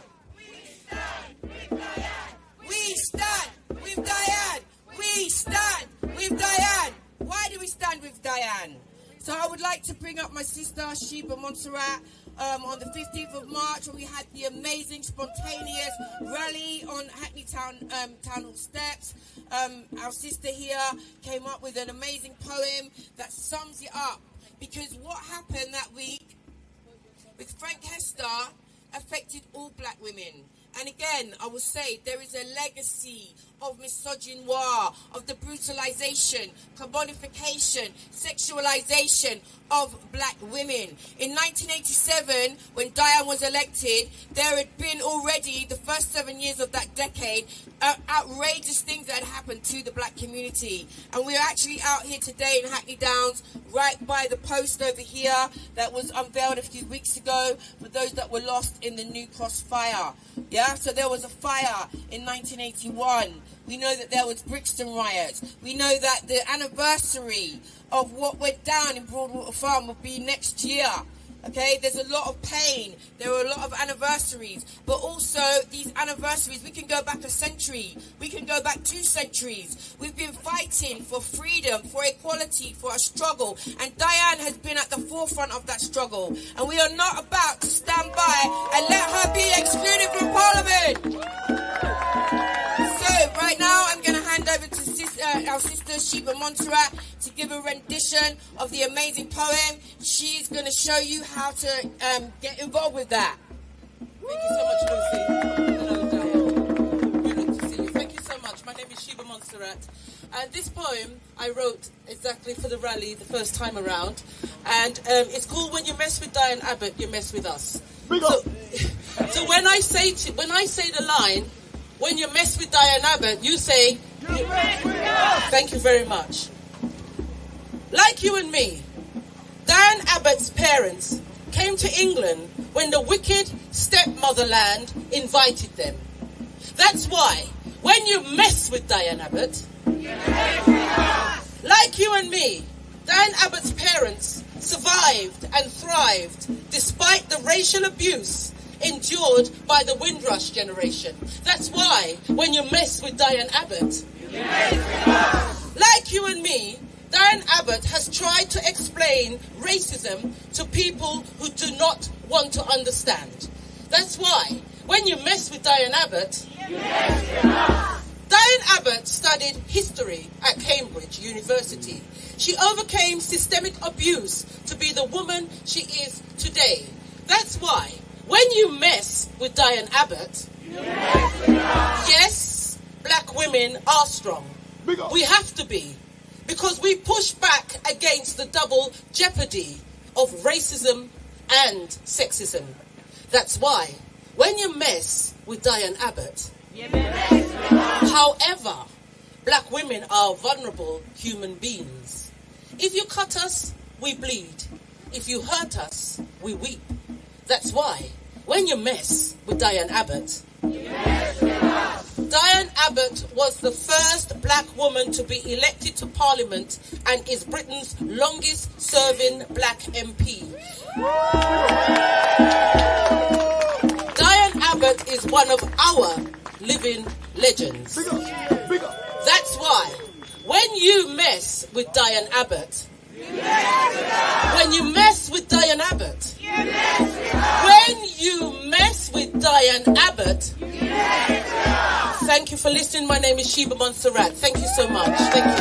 Speaker 3: We stand with Diane. We stand with Diane. Why do we stand with Diane? So I would like to bring up my sister Sheba Montserrat on the 15th of March, when we had the amazing spontaneous rally on Hackney Town Hall steps. Our sister here came up with an amazing poem that sums it up, because what happened that week with Frank Hester affected all black women. And again, I will say there is a legacy of misogynoir, of the brutalization, commodification, sexualization of black women. In 1987, when Diane was elected, there had been already, the first 7 years of that decade, outrageous things that had happened to the black community. And we're actually out here today in Hackney Downs, right by the post over here that was unveiled a few weeks ago for those that were lost in the New Cross fire. Yeah, so there was a fire in 1981. We know that there was Brixton riots. We know that the anniversary of what went down in Broadwater Farm will be next year. Okay, there's a lot of pain. There are a lot of anniversaries. But also, these anniversaries, we can go back a century. We can go back 2 centuries. We've been fighting for freedom, for equality, for a struggle. And Diane has been at the forefront of that struggle. And we are not about to stand by and let her be excluded from Parliament. So, right now, I'm going to hand over to our sister Sheba Montserrat to give a rendition of the amazing poem. She's going to show you how to get involved with that.
Speaker 9: Thank you so much, Lucy. Hello, Diane. Very good to see you. Thank you so much. My name is Sheba Montserrat. And this poem I wrote exactly for the rally the first time around. And it's called When You Mess with Diane Abbott, You Mess With Us. So when I say the line, when you mess with Diane Abbott, you say, you mess with us. Thank you very much. Like you and me, Diane Abbott's parents came to England when the wicked stepmotherland invited them. That's why, when you mess with Diane Abbott, you mess with us. Like you and me, Diane Abbott's parents survived and thrived despite the racial abuse endured by the Windrush generation. That's why, when you mess with Diane Abbott, you mess with us. Like you and me, Diane Abbott has tried to explain racism to people who do not want to understand. That's why, when you mess with Diane Abbott, you mess with us. Diane Abbott studied history at Cambridge University. She overcame systemic abuse to be the woman she is today. That's why, when you mess with Diane Abbott, you mess with us. Yes, black women are strong. We have to be, because we push back against the double jeopardy of racism and sexism. That's why, when you mess with Diane Abbott, you mess with us. However, black women are vulnerable human beings. If you cut us, we bleed. If you hurt us, we weep. That's why, when you mess with Diane Abbott, you mess with us. Diane Abbott was the first black woman to be elected to Parliament and is Britain's longest serving black MP. Diane Abbott is one of our living legends. That's why, when you mess with Diane Abbott, when you mess with Diane Abbott, when you mess with Diane Abbott, thank you for listening. My name is Sheba Montserrat. Thank you so much. Thank you.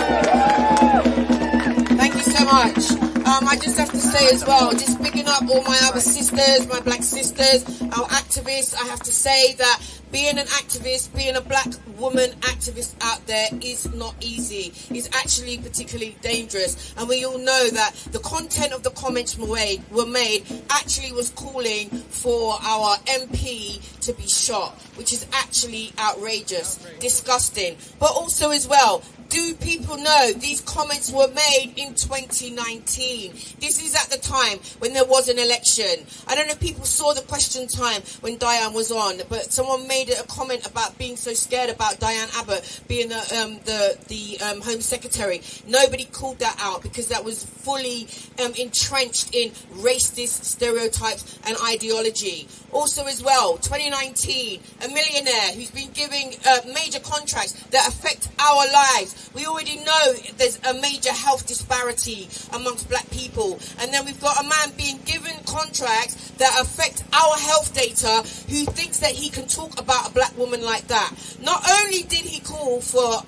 Speaker 3: Thank you so much. I just have to say as well, just picking up all my other sisters, my black sisters, our activists, I have to say that being an activist, being a black woman activist out there is not easy. It's actually particularly dangerous. And we all know that the content of the comments were made actually was calling for our MP to be shot, which is actually outrageous, disgusting. But also as well, do people know these comments were made in 2019? This is at the time when there was an election. I don't know if people saw the question time when Diane was on, but someone made a comment about being so scared about Diane Abbott being the Home Secretary. Nobody called that out because that was fully entrenched in racist stereotypes and ideology. Also as well, 2019, a millionaire who's been giving major contracts that affect our lives. We already know there's a major health disparity amongst black people. And then we've got a man being given contracts that affect our health data who thinks that he can talk about a black woman like that. Not only did he call for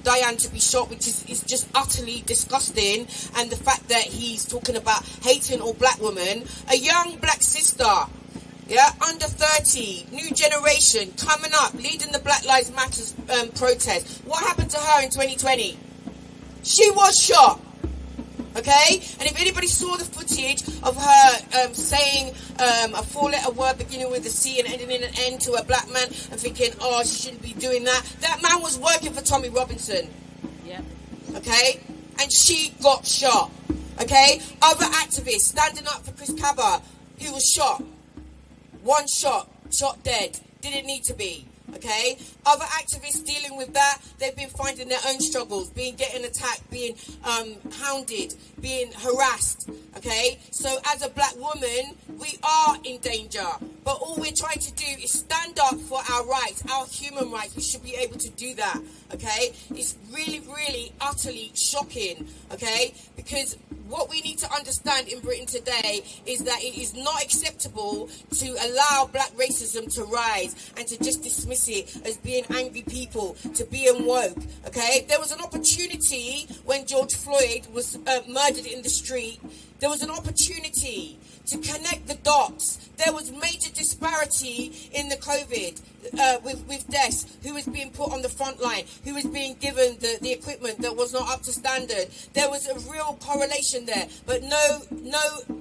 Speaker 3: Diane to be shot, which is just utterly disgusting, and the fact that he's talking about hating all black women, a young black sister, under 30, new generation, coming up, leading the Black Lives Matter protest. What happened to her in 2020? She was shot. Okay? And if anybody saw the footage of her saying a four-letter word beginning with a C and ending in an N to a black man and thinking, oh, she shouldn't be doing that, that man was working for Tommy Robinson. Yep. Okay? And she got shot. Okay? Other activists standing up for Chris Cabba, who was shot. One shot dead. Didn't need to be. Okay? Other activists dealing with that, they've been finding their own struggles, getting attacked, being hounded, being harassed. Okay? So as a black woman, we are in danger. But all we're trying to do is stand up for our rights, our human rights. We should be able to do that. Okay? It's really, really, utterly shocking. Okay? Because what we need to understand in Britain today is that it is not acceptable to allow black racism to rise and to just dismiss it as being angry people, to being woke, okay? There was an opportunity when George Floyd was murdered in the street. There was an opportunity to connect the dots. There was major disparity in the COVID with deaths, who was being put on the front line, who was being given the equipment that was not up to standard. There was a real correlation there, but no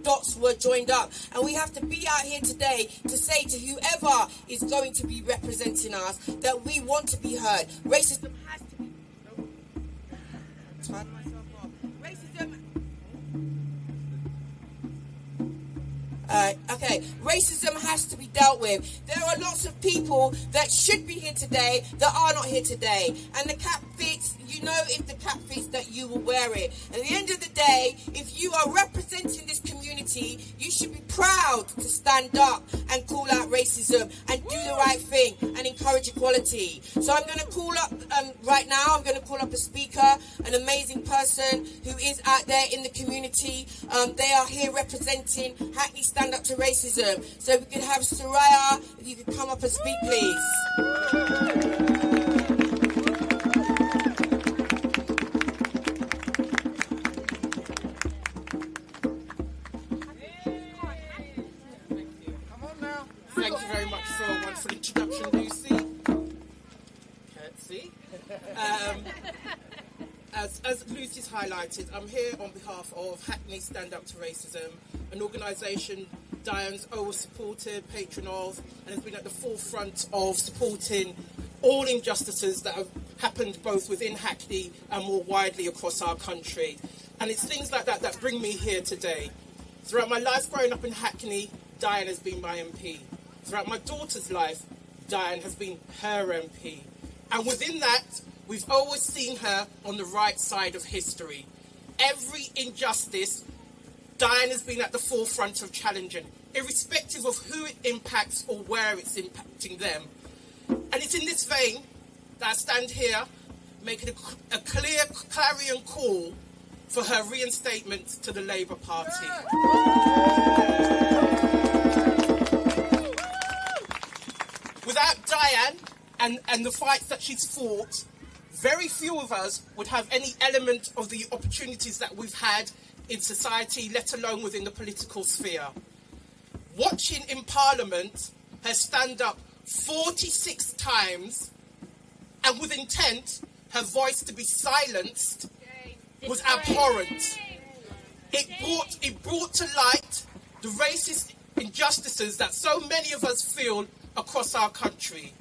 Speaker 3: dots were joined up. And we have to be out here today to say to whoever is going to be representing us that we want to be heard. Racism has to be... Turn myself off. Racism... Okay, racism has to be dealt with. There are lots of people that should be here today that are not here today. And the cap fits, you know, if the cap fits that you will wear it. At the end of the day, if you are representing this community, you should be proud to stand up and call out racism and do the right thing and encourage equality. So I'm going to call up, right now, I'm going to call up a speaker, an amazing person who is out there in the community. They are here representing Hackney Stand Up to Racism. So we could have Soraya, if you could come up and speak, please.
Speaker 10: Thank you very much for a wonderful introduction, Lucy. Curtsy. As Lucy's highlighted, I'm here on behalf of Hackney Stand Up to Racism, an organisation Diane's always supported, patron of, and has been at the forefront of supporting all injustices that have happened both within Hackney and more widely across our country. And it's things like that that bring me here today. Throughout my life growing up in Hackney, Diane has been my MP. Throughout my daughter's life, Diane has been her MP. And within that, we've always seen her on the right side of history. Every injustice, Diane has been at the forefront of challenging, irrespective of who it impacts or where it's impacting them. And it's in this vein that I stand here making a clear clarion call for her reinstatement to the Labour Party. Without Diane and the fights that she's fought, very few of us would have any element of the opportunities that we've had in society, let alone within the political sphere. Watching in Parliament her stand up 46 times, and with intent, her voice to be silenced was abhorrent. It brought to light the racist injustices that so many of us feel across our country.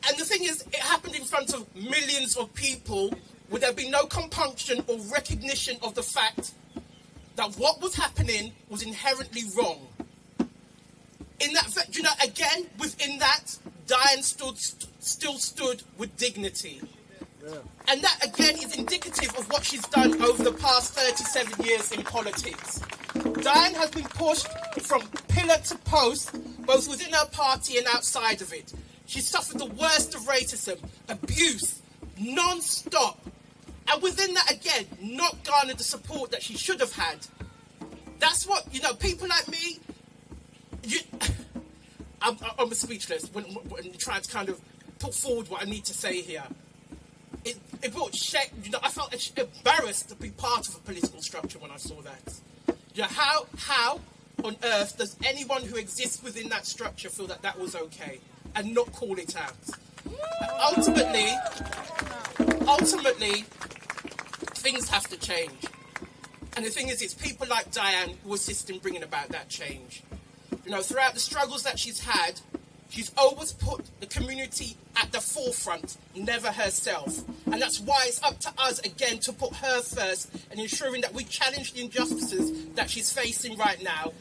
Speaker 10: And the thing is, it happened in front of millions of people where there be no compunction or recognition of the fact that what was happening was inherently wrong. In that fact, you know, again, within that, Diane still stood with dignity. Yeah. And that, again, is indicative of what she's done over the past 37 years in politics. Diane has been pushed from pillar to post, both within her party and outside of it. She suffered the worst of racism, abuse, non-stop. And within that, again, not garnered the support that she should have had. That's what, you know, people like me, I'm speechless when trying to kind of put forward what I need to say here. It brought shame, you know, I felt embarrassed to be part of a political structure when I saw that. You know, how on earth does anyone who exists within that structure feel that that was okay and not call it out? Ultimately, things have to change. And the thing is, it's people like Diane who assist in bringing about that change. You know, throughout the struggles that she's had, she's always put the community at the forefront, never herself. And that's why it's up to us, again, to put her first and ensuring that we challenge the injustices that she's facing right now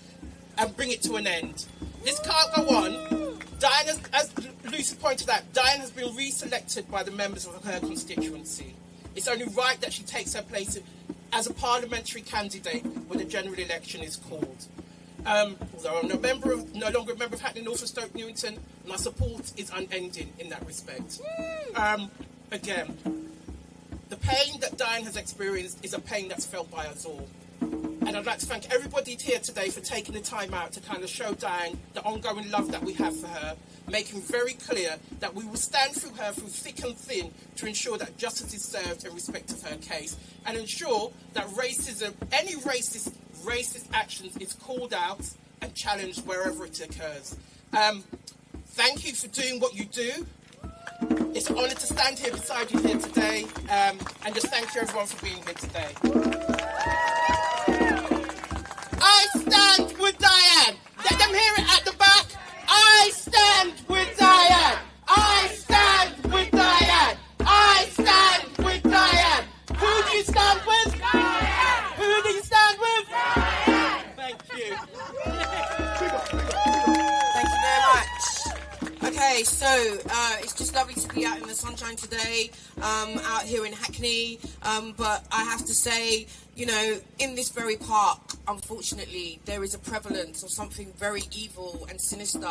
Speaker 10: and bring it to an end. This can't go on. Diane, as Lucy pointed out, Diane has been reselected by the members of her constituency. It's only right that she takes her place as a parliamentary candidate when the general election is called. Although I'm no longer a member of Hackney, North and Stoke Newington, my support is unending in that respect. Again, the pain that Diane has experienced is a pain that's felt by us all. And I'd like to thank everybody here today for taking the time out to kind of show Diane the ongoing love that we have for her, making very clear that we will stand through her through thick and thin to ensure that justice is served in respect of her case, and ensure that racism, any racist actions is called out and challenged wherever it occurs. Thank you for doing what you do. It's an honour to stand here beside you here today, and just thank you everyone for being here today. I stand with Diane. Let them hear it at the back. I stand with Diane. I stand with Diane. I stand with Diane. Who do you stand with? Diane. Who do you stand with? Diane. Thank you.
Speaker 3: Thank you very much. Okay, so it's just lovely to be out in the sunshine today, out here in Hackney. But I have to say, you know, in this very park, unfortunately, there is a prevalence of something very evil and sinister.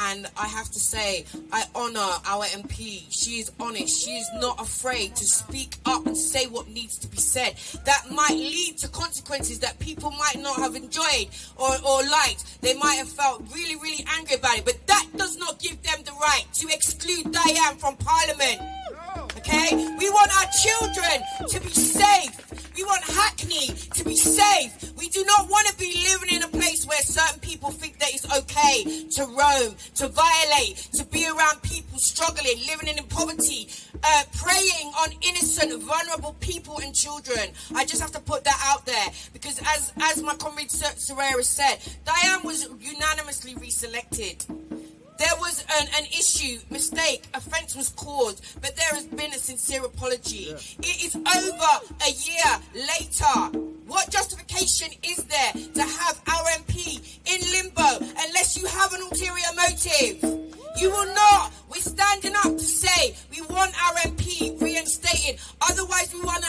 Speaker 3: And I have to say, I honour our MP. She is honest. She is not afraid to speak up and say what needs to be said. That might lead to consequences that people might not have enjoyed or liked. They might have felt really, really angry about it. But that does not give them the right to exclude Diane from Parliament. Okay? We want our children to be safe. We want Hackney to be safe. We do not want to be living in a place where certain people think that it's okay to roam, to violate, to be around people struggling, living in poverty, preying on innocent, vulnerable people and children. I just have to put that out there because as my comrade Soraya said, Diane was unanimously reselected. There was an issue, mistake, offence was caused, but there has been a sincere apology. Yeah. It is over a year later. What justification is there to have our MP in limbo unless you have an ulterior motive? You will not. We're standing up to say we want our MP reinstated. Otherwise, we want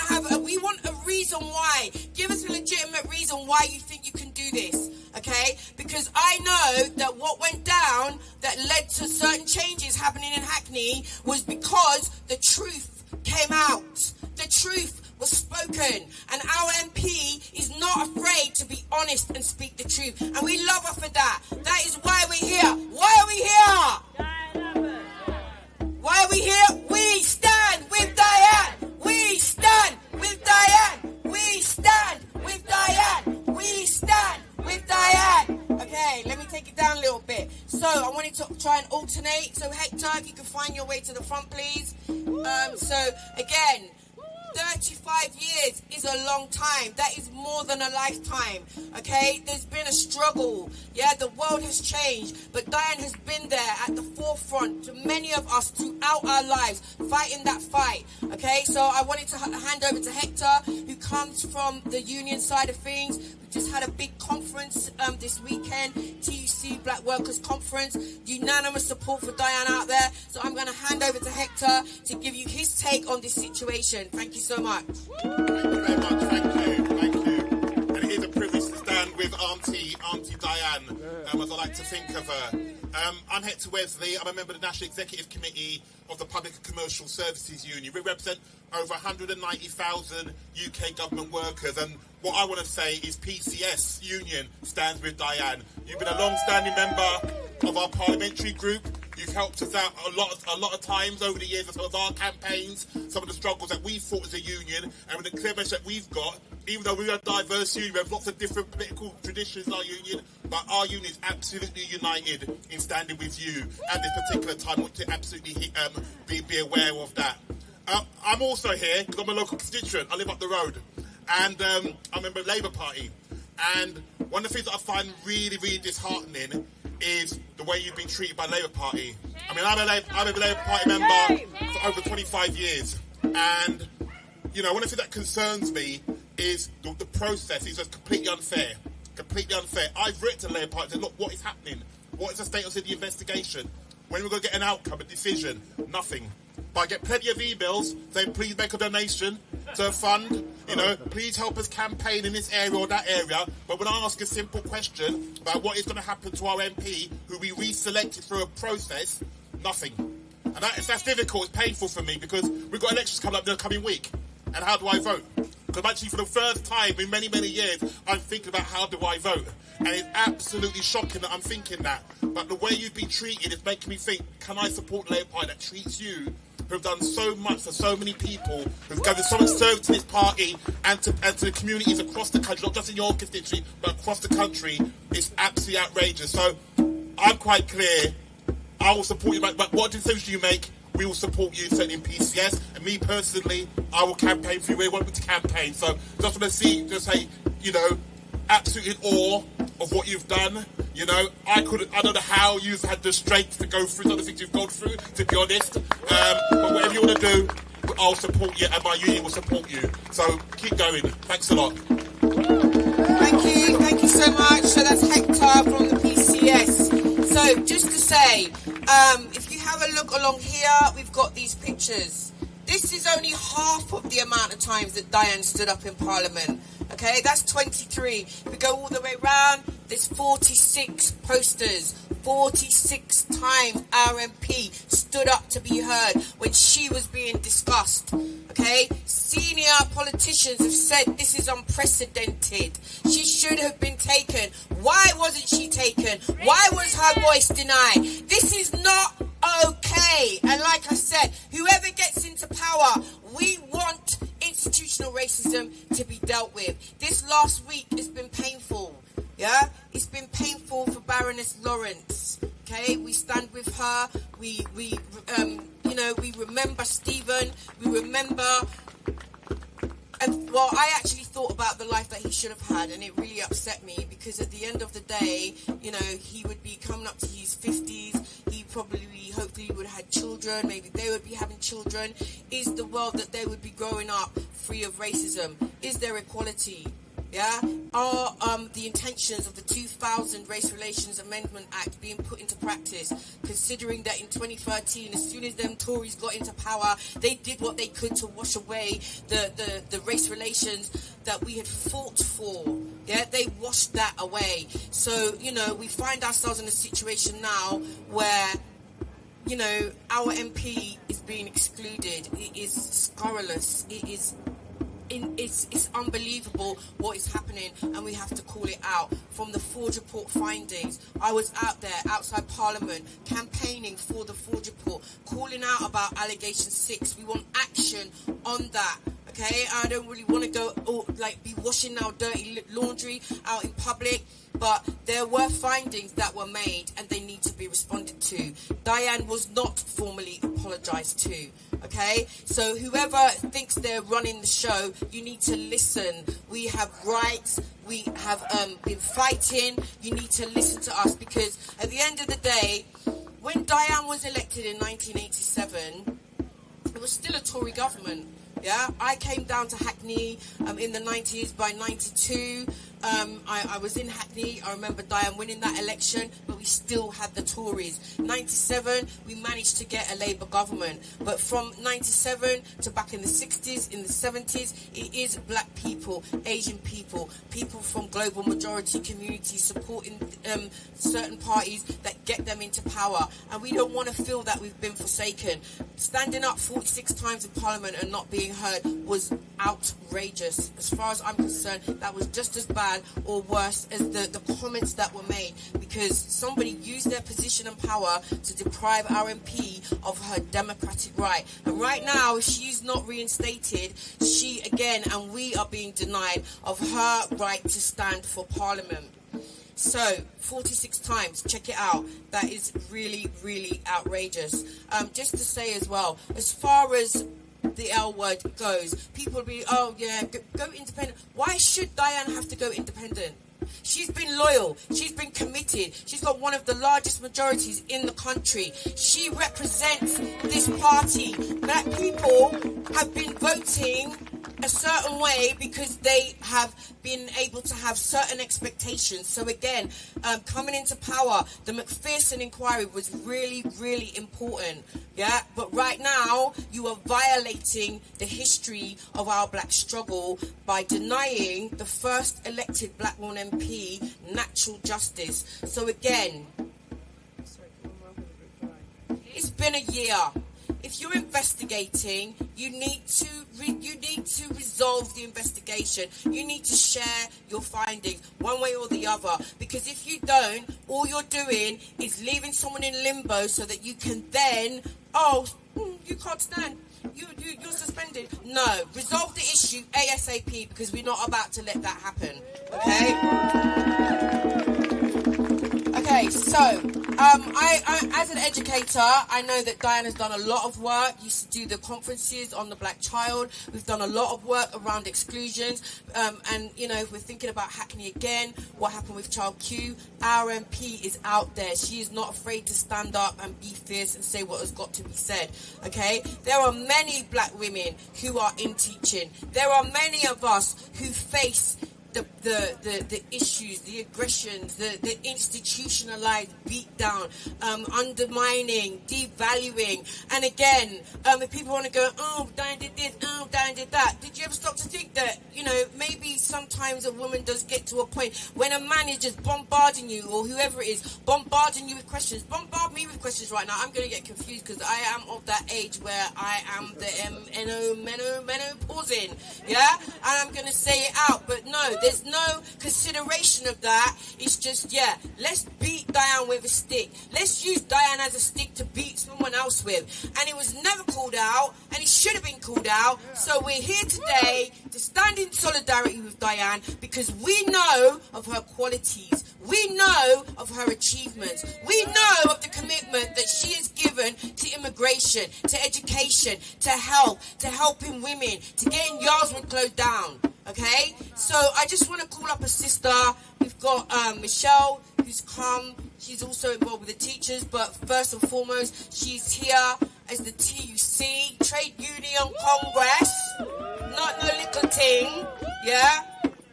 Speaker 3: a reason why. Give us a legitimate reason why you think you can do this, okay? Because I know that what went down that led to certain changes happening in Hackney was because the truth came out. The truth was spoken, and our MP is not afraid to be honest and speak the truth, and we love her for that. That is why we're here. Why are we here? Why are we here? We stand with Diane. We stand with Diane. We stand with Diane. We stand with Diane. Okay, let me take it down a little bit. So So I wanted to try and alternate. So Hector, if you can find your way to the front, please. So again, 35 years is a long time. That is more than a lifetime, okay? There's been a struggle. Yeah, the world has changed, but Diane has been there at the forefront to many of us throughout our lives, fighting that fight, okay? So I wanted to hand over to Hector, who comes from the union side of things. We just had a big conference this weekend, TUC Black Workers Conference. Unanimous support for Diane out there. So I'm going to hand over to Hector to give you his take on this situation. Thank you so much.
Speaker 11: Thank you very much. Thank you. And it is a privilege to stand with Auntie Diane, as I like to think of her. I'm Hector Wesley. I'm a member of the National Executive Committee of the Public and Commercial Services Union. We represent over 190,000 UK government workers, and what I want to say is PCS Union stands with Diane. You've been a long-standing member of our parliamentary group. You've helped us out a lot of times over the years as well as our campaigns, some of the struggles that we've fought as a union, and with the clear message that we've got, even though we're a diverse union, we have lots of different political traditions in our union, but our union is absolutely united in standing with you at this particular time. I want to absolutely be aware of that. I'm also here because I'm a local constituent. I live up the road, and I'm a member of the Labour Party. And one of the things that I find really, really disheartening is the way you've been treated by the Labour Party. I mean, I'm a Labour Party member for over 25 years, and you know, one of the things that concerns me is the process is just completely unfair. Completely unfair. I've written to the Labour Party and said, look, what is happening? What is the status of the investigation? When we're going to get an outcome, a decision? Nothing. But I get plenty of emails saying, please make a donation to a fund. You know, please help us campaign in this area or that area. But when I ask a simple question about what is going to happen to our MP, who we reselected through a process, nothing. And that's difficult. It's painful for me because we've got elections coming up the coming week. And how do I vote? Because actually, for the first time in many, many years, I'm thinking about how do I vote. And it's absolutely shocking that I'm thinking that. But the way you've been treated is making me think, can I support the Labour Party that treats you, who have done so much for so many people, who've given so much service to this party and to the communities across the country, not just in your constituency, but across the country. It's absolutely outrageous. So I'm quite clear. I will support you, but what decisions you make, we will support you, certainly in PCS. And me personally, I will campaign for you where you want me to campaign. So just want to say, you know, absolutely in awe of what you've done. You know, I don't know how you've had the strength to go through some of the things you've gone through, to be honest. But whatever you want to do, I'll support you and my union will support you. So keep going. Thanks a lot.
Speaker 3: Thank you so much. So that's Hector from the PCS. So just to say, if you have a look along here, we've got these pictures. This is only half of the amount of times that Diane stood up in Parliament. Okay, that's 23. If we go all the way around, there's 46 posters. 46 times our MP stood up to be heard when she was being discussed. Okay, senior politicians have said this is unprecedented. She should have been taken. Why wasn't she taken? Why was her voice denied? This is not okay. And like I said, whoever gets into power, we want institutional racism to be dealt with. This last week has been painful. Yeah, it's been painful for Baroness Lawrence. Okay, we stand with her. We remember Stephen. We remember. And well, I actually thought about the life that he should have had, and it really upset me because at the end of the day, you know, he would be coming up to his 50s. He probably, hopefully, would have had children. Maybe they would be having children. Is the world that they would be growing up free of racism? Is there equality? Yeah, are the intentions of the 2000 Race Relations Amendment Act being put into practice, considering that in 2013, as soon as them Tories got into power, they did what they could to wash away the race relations that we had fought for. Yeah, they washed that away. So, you know, we find ourselves in a situation now where, you know, our MP is being excluded. It is scurrilous. It's unbelievable what is happening, and we have to call it out. From the Forge Report findings, I was out there outside Parliament campaigning for the Forge Report, calling out about allegation 6. We want action on that. Okay, I don't really want to go be washing our dirty laundry out in public. but there were findings that were made and they need to be responded to. Diane was not formally apologised to, okay? So whoever thinks they're running the show, you need to listen. We have rights, we have been fighting, you need to listen to us, because at the end of the day, when Diane was elected in 1987, it was still a Tory government. Yeah, I came down to Hackney in the 90s. By 92, I was in Hackney. I remember Diane winning that election, but we still had the Tories. 97, we managed to get a Labour government. But from 97 to back in the 60s, in the 70s, it is black people, Asian people, people from global majority communities supporting certain parties that get them into power. And we don't want to feel that we've been forsaken. Standing up 46 times in Parliament and not being heard was outrageous. As far as I'm concerned, that was just as bad or worse as the comments that were made, because somebody used their position and power to deprive our MP of her democratic right. And right now, if she's not reinstated, she again and we are being denied of her right to stand for Parliament. So, 46 times, check it out. That is really, really outrageous. Just to say as well, as far as the L word goes, people will be, oh yeah, go independent. Why should Diane have to go independent? She's been loyal. She's been committed. She's got one of the largest majorities in the country. She represents this party. Black people have been voting a certain way because they have been able to have certain expectations. So again, coming into power, the McPherson inquiry was really, really important. Yeah, but right now you are violating the history of our black struggle by denying the first elected black woman MP natural justice. So again, it's been a year. If you're investigating, you need to resolve the investigation. You need to share your findings one way or the other, because if you don't, all you're doing is leaving someone in limbo so that you can then, you can't stand. You're suspended. No, resolve the issue ASAP, because we're not about to let that happen. Okay, so I as an educator, I know that Diane has done a lot of work. Used to do the conferences on the black child. We've done a lot of work around exclusions. And, you know, if we're thinking about Hackney again, what happened with Child Q, our MP is out there. She is not afraid to stand up and be fierce and say what has got to be said, okay? There are many black women who are in teaching. There are many of us who face the issues, the aggressions, the institutionalized beatdown, undermining, devaluing. And again, if people want to go, oh, Diane did this, oh, Diane did that, did you ever stop to think that, you know, maybe sometimes a woman does get to a point when a man is just bombarding you, or whoever it is, bombarding you with questions. Bombard me with questions right now. I'm going to get confused because I am of that age where I am the menopausing, yeah? And I'm going to say it out, but no, there's no consideration of that. It's just, yeah, let's beat Diane with a stick. Let's use Diane as a stick to beat someone else with. And it was never called out, and it should have been called out. So we're here today to stand in solidarity with Diane, because we know of her qualities. We know of her achievements. We know of the commitment that she has given to immigration, to education, to health, to helping women, to getting Yardwood closed down. Okay? So I just want to call up a sister. We've got Michelle, who's come. She's also involved with the teachers, but first and foremost, she's here as the TUC, Trade Union Congress. Not no little thing, yeah?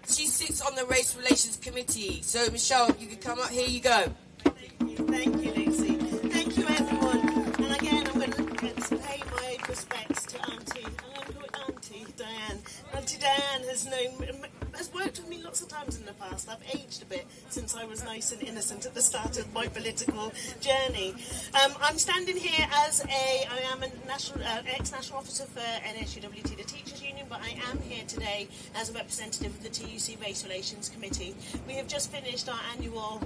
Speaker 3: She sits on the Race Relations Committee. So, Michelle, you can come up. Here you go.
Speaker 12: Thank you, Lucy. Thank you, everyone. And again, I'm going to pay my respects to Auntie Diane. Auntie Diane has worked with me lots of times in the past. I've aged a bit since I was nice and innocent at the start of my political journey. I'm standing here as I am an ex-national officer for NSUWT, the Teachers Union, but I am here today as a representative of the TUC Race Relations Committee. We have just finished our annual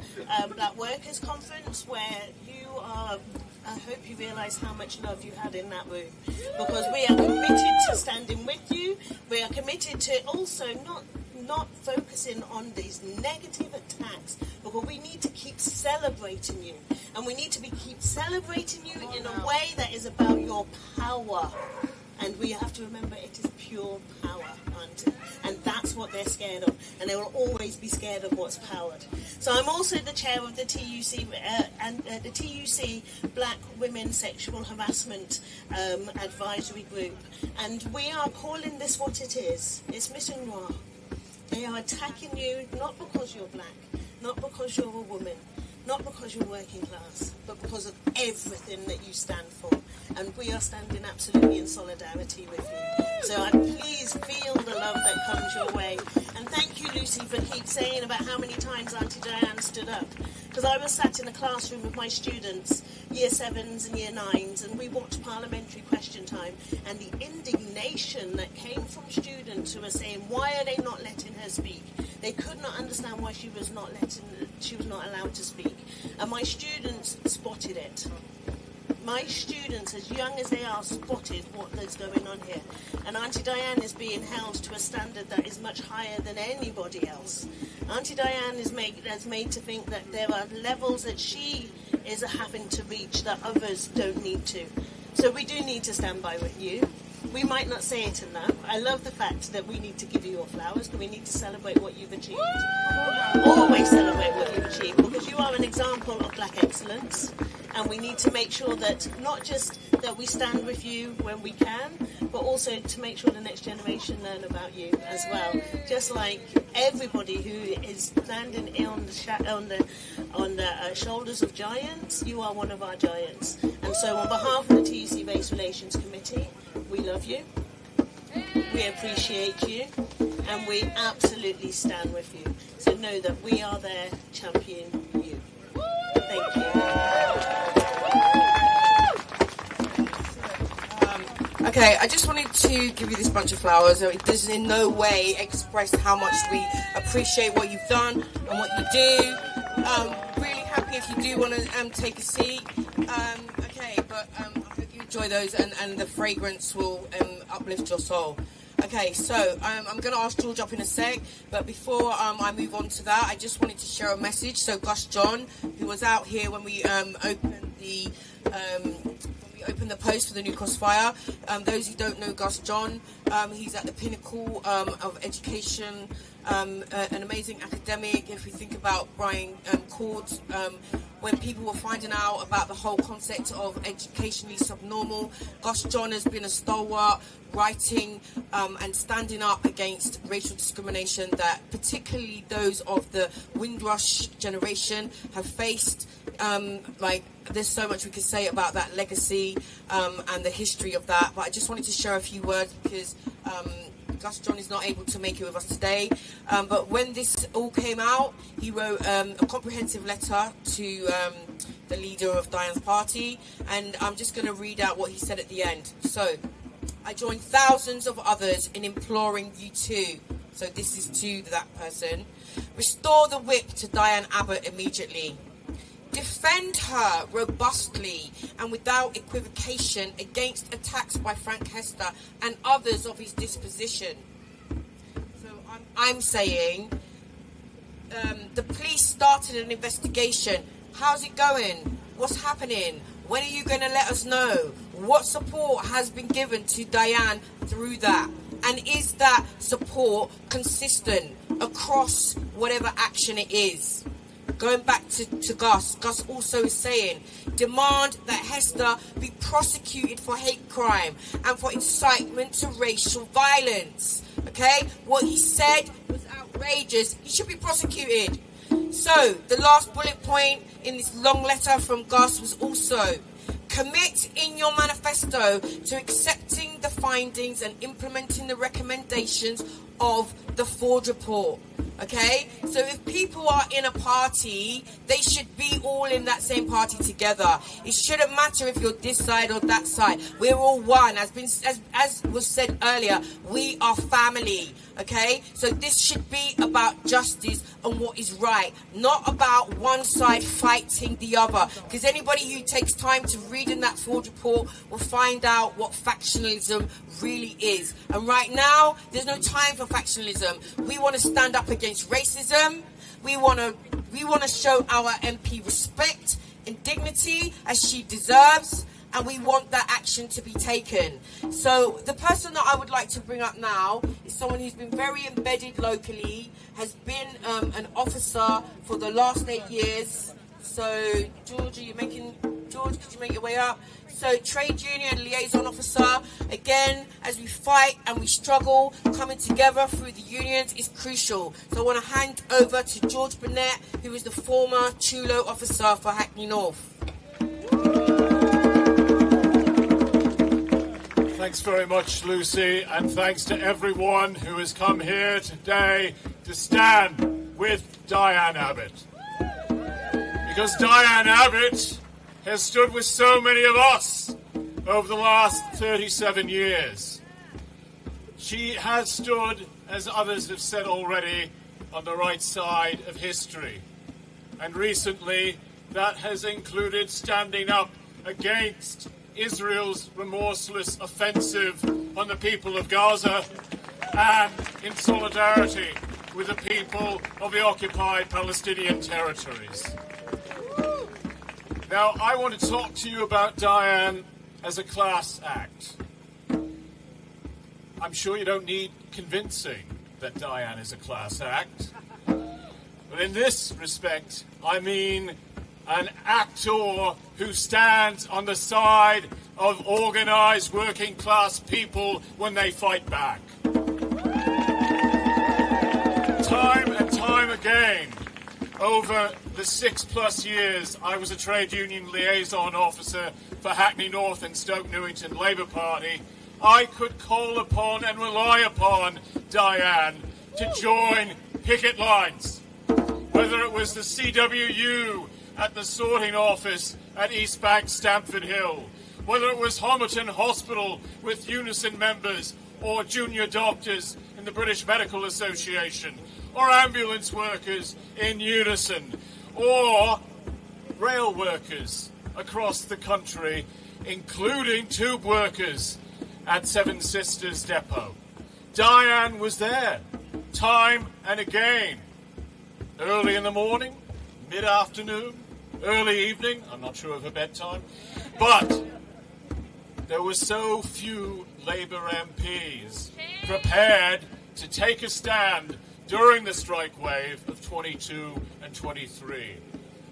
Speaker 12: Black Workers Conference, where you are, I hope you realise how much love you had in that room, because we are committed to standing with you. We are committed to also not not focusing on these negative attacks, because we need to keep celebrating you. And we need to keep celebrating you in a way that is about your power. And we have to remember it is pure power, Auntie. And that's what they're scared of. And they will always be scared of what's powered. So I'm also the chair of the TUC, the TUC Black Women Sexual Harassment Advisory Group. And we are calling this what it is. It's mission noir. They are attacking you not because you're black, not because you're a woman, not because you're working class, but because of everything that you stand for. And we are standing absolutely in solidarity with you. So please feel the love that comes your way. And thank you, Lucy, for keep saying about how many times Auntie Diane stood up. Because I was sat in a classroom with my students, year 7s and year 9s, and we watched parliamentary question time. And the indignation that came from students who were saying, why are they not letting her speak? They could not understand why she was not allowed to speak. And my students spotted it. My students, as young as they are, spotted what is going on here. And Auntie Diane is being held to a standard that is much higher than anybody else. Auntie Diane is made to think that there are levels that she is having to reach that others don't need to. So we do need to stand by with you. We might not say it enough. I love the fact that we need to give you your flowers, but we need to celebrate what you've achieved. Always celebrate what you've achieved, because you are an example of black excellence. And we need to make sure that not just that we stand with you when we can, but also to make sure the next generation learn about you as well. Just like everybody who is standing on the shoulders of giants, you are one of our giants. And so on behalf of the TUC Race Relations Committee, we love you, we appreciate you, and we absolutely stand with you. So know that we are there championing you. Thank you.
Speaker 3: Okay, I just wanted to give you this bunch of flowers. It does in no way express how much we appreciate what you've done and what you do. Really happy if you do want to take a seat. Okay, but I hope you enjoy those and the fragrance will uplift your soul. Okay, so I'm going to ask George up in a sec, but before I move on to that, I just wanted to share a message. So Gus John, who was out here when we opened the post for the New Crossfire. Those who don't know Gus John, he's at the pinnacle of education, an amazing academic. If we think about Brian Cord's, when people were finding out about the whole concept of educationally subnormal, Gus John has been a stalwart, writing and standing up against racial discrimination that particularly those of the Windrush generation have faced. There's so much we could say about that legacy and the history of that, but I just wanted to share a few words because Gus John is not able to make it with us today, but when this all came out, he wrote a comprehensive letter to the leader of Diane's party, and I'm just going to read out what he said at the end. So, I join thousands of others in imploring you too, so this is to that person, restore the whip to Diane Abbott immediately. Defend her robustly and without equivocation against attacks by Frank Hester and others of his disposition. So I'm saying the police started an investigation. How's it going? What's happening? When are you going to let us know? What support has been given to Diane through that? And is that support consistent across whatever action it is? Going back to Gus also is saying, demand that Hester be prosecuted for hate crime and for incitement to racial violence. Okay? What he said was outrageous. He should be prosecuted. So, the last bullet point in this long letter from Gus was also, commit in your manifesto to accepting the findings and implementing the recommendations of the Ford report. Okay, so if people are in a party, they should be all in that same party together. It shouldn't matter if you're this side or that side. We're all one. As was said earlier, we are family. Okay, so this should be about justice and what is right, not about one side fighting the other. Because anybody who takes time to read in that fraud report will find out what factionalism really is. And right now, there's no time for factionalism. We want to stand up against racism. We want to show our MP respect and dignity as she deserves. And we want that action to be taken. So the person that I would like to bring up now is someone who's been very embedded locally, has been an officer for the last 8 years. So George, could you make your way up? So trade union liaison officer, again, as we fight and we struggle, coming together through the unions is crucial. So I want to hand over to George Burnett, who is the former Chulo officer for Hackney North.
Speaker 13: Thanks very much, Lucy, and thanks to everyone who has come here today to stand with Diane Abbott. Because Diane Abbott has stood with so many of us over the last 37 years. She has stood, as others have said already, on the right side of history. And recently, that has included standing up against Israel's remorseless offensive on the people of Gaza and in solidarity with the people of the occupied Palestinian territories. Now, I want to talk to you about Diane as a class act. I'm sure you don't need convincing that Diane is a class act. But in this respect, I mean an actor who stands on the side of organised working class people when they fight back. Time and time again, over the 6+ years I was a trade union liaison officer for Hackney North and Stoke Newington Labour Party, I could call upon and rely upon Diane to join picket lines. Whether it was the CWU at the sorting office at East Bank, Stamford Hill, whether it was Homerton Hospital with Unison members or junior doctors in the British Medical Association, or ambulance workers in Unison, or rail workers across the country, including tube workers at Seven Sisters Depot. Diane was there, time and again, early in the morning, mid-afternoon, early evening, I'm not sure of her bedtime, but there were so few Labour MPs prepared to take a stand during the strike wave of 22 and 23.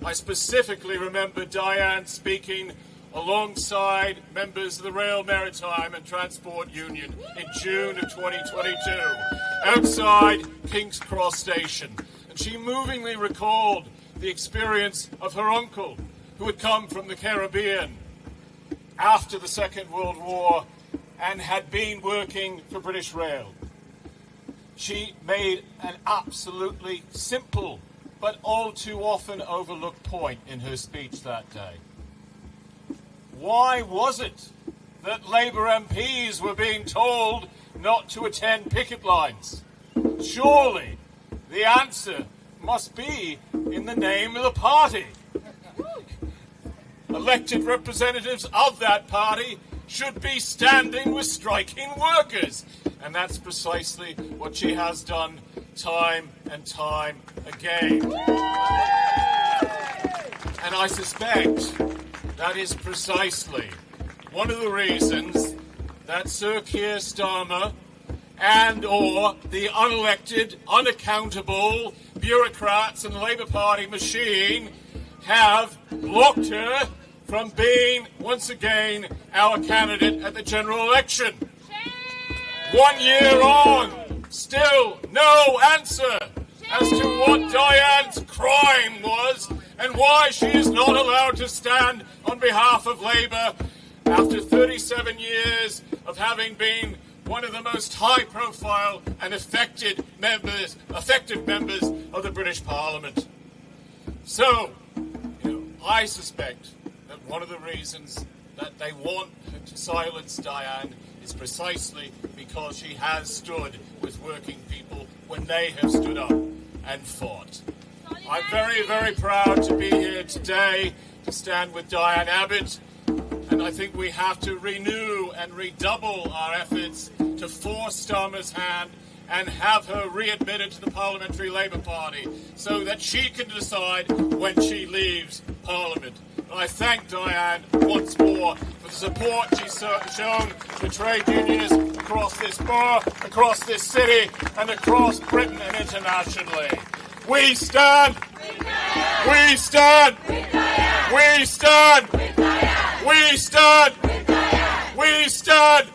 Speaker 13: I specifically remember Diane speaking alongside members of the Rail, Maritime and Transport Union in June of 2022 outside King's Cross Station. And she movingly recalled the experience of her uncle, who had come from the Caribbean after the Second World War and had been working for British Rail. She made an absolutely simple but all too often overlooked point in her speech that day. Why was it that Labour MPs were being told not to attend picket lines? Surely the answer must be in the name of the party. Elected representatives of that party should be standing with striking workers. And that's precisely what she has done time and time again. And I suspect that is precisely one of the reasons that Sir Keir Starmer and or the unelected, unaccountable bureaucrats in the Labour Party machine have blocked her from being, once again, our candidate at the general election. 1 year on, still no answer as to what Diane's crime was and why she is not allowed to stand on behalf of Labour after 37 years of having been one of the most high-profile and effective members of the British Parliament. So, I suspect that one of the reasons that they want to silence Diane is precisely because she has stood with working people when they have stood up and fought. I'm very, very proud to be here today to stand with Diane Abbott, and I think we have to renew and redouble our efforts to force Starmer's hand and have her readmitted to the Parliamentary Labour Party so that she can decide when she leaves Parliament. I thank Diane once more for the support she's shown to trade unionists across this borough, across this city, and across Britain and internationally. We stand! We stand! We stand! We stand! We stand!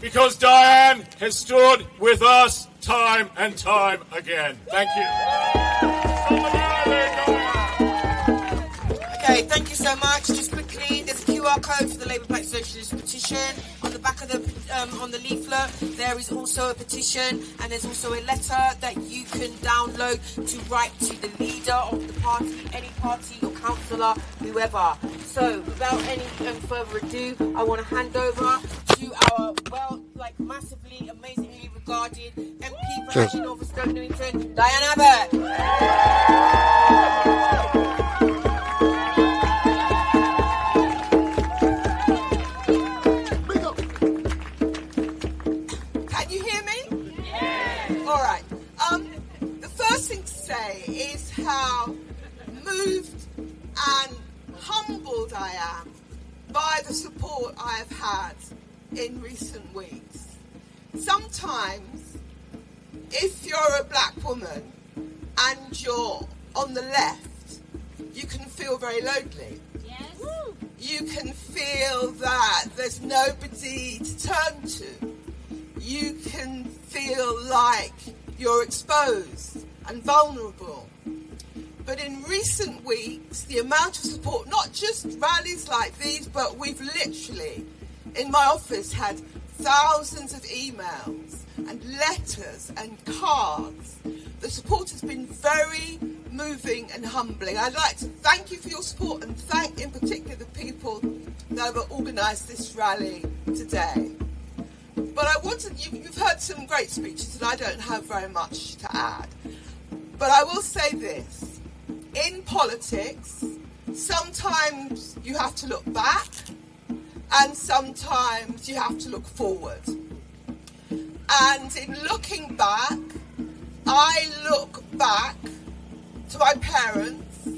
Speaker 13: Because Diane has stood with us time and time again. Thank you.
Speaker 3: Okay, thank you so much. Just quickly, there's a QR code for the Labour Black Socialist petition. On the back of the on the leaflet, there is also a petition, and there's also a letter that you can download to write to the leader of the party, any party, your councillor, whoever. So, without any further ado, I want to hand over to our massively, amazingly regarded MP for Hackney North and Stoke Newington, Diane Abbott.
Speaker 4: Is how moved and humbled I am by the support I have had in recent weeks. Sometimes, if you're a black woman and you're on the left, you can feel very lonely. Yes. You can feel that there's nobody to turn to. You can feel like you're exposed and vulnerable. But in recent weeks, the amount of support, not just rallies like these, but we've literally, in my office, had thousands of emails and letters and cards. The support has been very moving and humbling. I'd like to thank you for your support and thank in particular the people that have organised this rally today. But you've heard some great speeches and I don't have very much to add. But I will say this, in politics, sometimes you have to look back and sometimes you have to look forward. And in looking back, I look back to my parents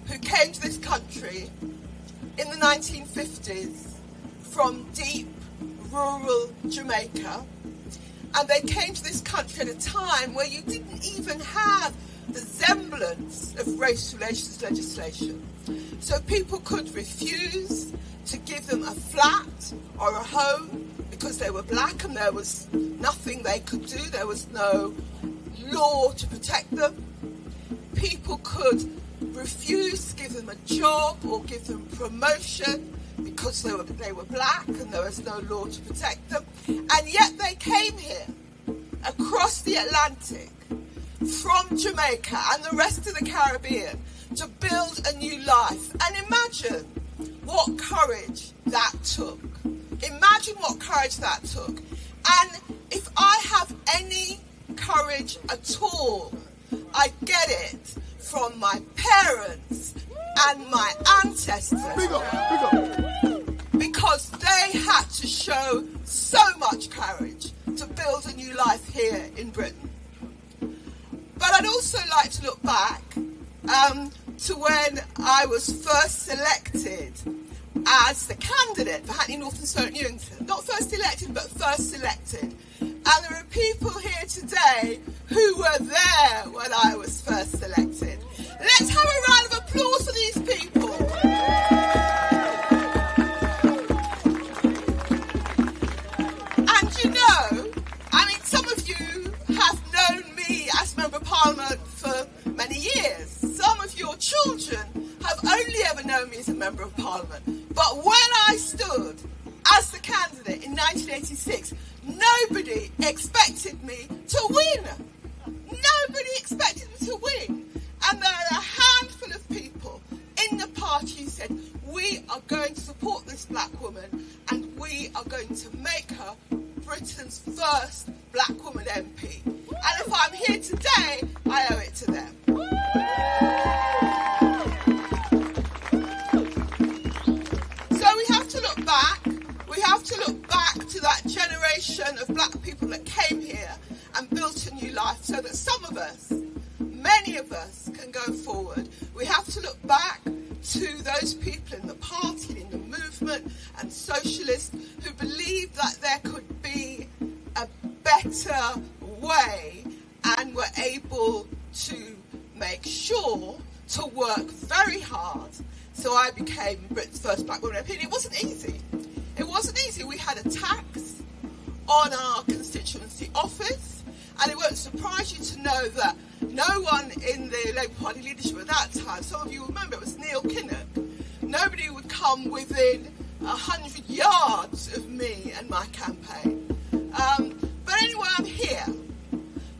Speaker 4: who came to this country in the 1950s from deep rural Jamaica. And they came to this country at a time where you didn't even have the semblance of race relations legislation. So people could refuse to give them a flat or a home because they were black and there was nothing they could do. There was no law to protect them. People could refuse to give them a job or give them promotion because they were black and there was no law to protect them. And yet they came here across the Atlantic from Jamaica and the rest of the Caribbean to build a new life. And imagine what courage that took. Imagine what courage that took. And if I have any courage at all, I get it from my parents and my ancestors. Because they had to show so much courage to build a new life here in Britain. But I'd also like to look back to when I was first selected as the candidate for Hackney North and Stoke Newington. Not first elected, but first selected. And there are people here today who were there when I was first selected. Let's have a round of applause for these people. And you know, I mean, some of you have known me as Member of Parliament for many years. Some of your children have only ever known me as a Member of Parliament. But when I stood as the candidate in 1986, nobody expected me to win. Nobody expected me to win. And there are a handful of people in the party who said, we are going to support this black woman and we are going to make her Britain's first black woman MP. And if I'm here today, I owe it to them. So we have to look back. We have to look back to that generation of black people that came here and built a new life so that some of us, many of us, can go forward. We have to look back to those people in the party, in the movement and socialists who believed that there could be a better way and were able to make sure to work very hard. So I became Britain's first black woman MP. It wasn't easy. It wasn't easy. We had attacks on our constituency office, and it won't surprise you to know that no one in the Labour Party leadership at that time, some of you remember, it was Neil Kinnock. Nobody would come within 100 yards of me and my campaign. But anyway, I'm here.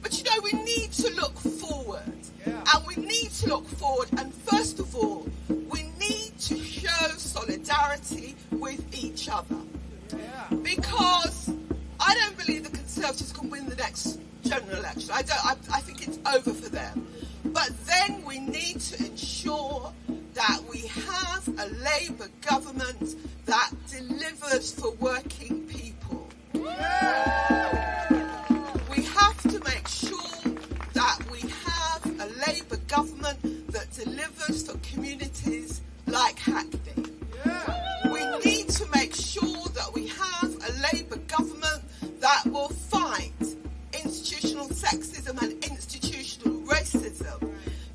Speaker 4: But you know, we need to look forward. And we need to look forward. And first of all, we need to show solidarity with each other. Because I don't believe the Conservatives can win the next general election. I think it's over for them. But then we need to ensure that we have a Labour government that delivers for working people. We have to make sure that we have a Labour government that delivers for communities like Hackney. We need to make sure that we have a Labour government that will fight institutional sexism and institutional racism,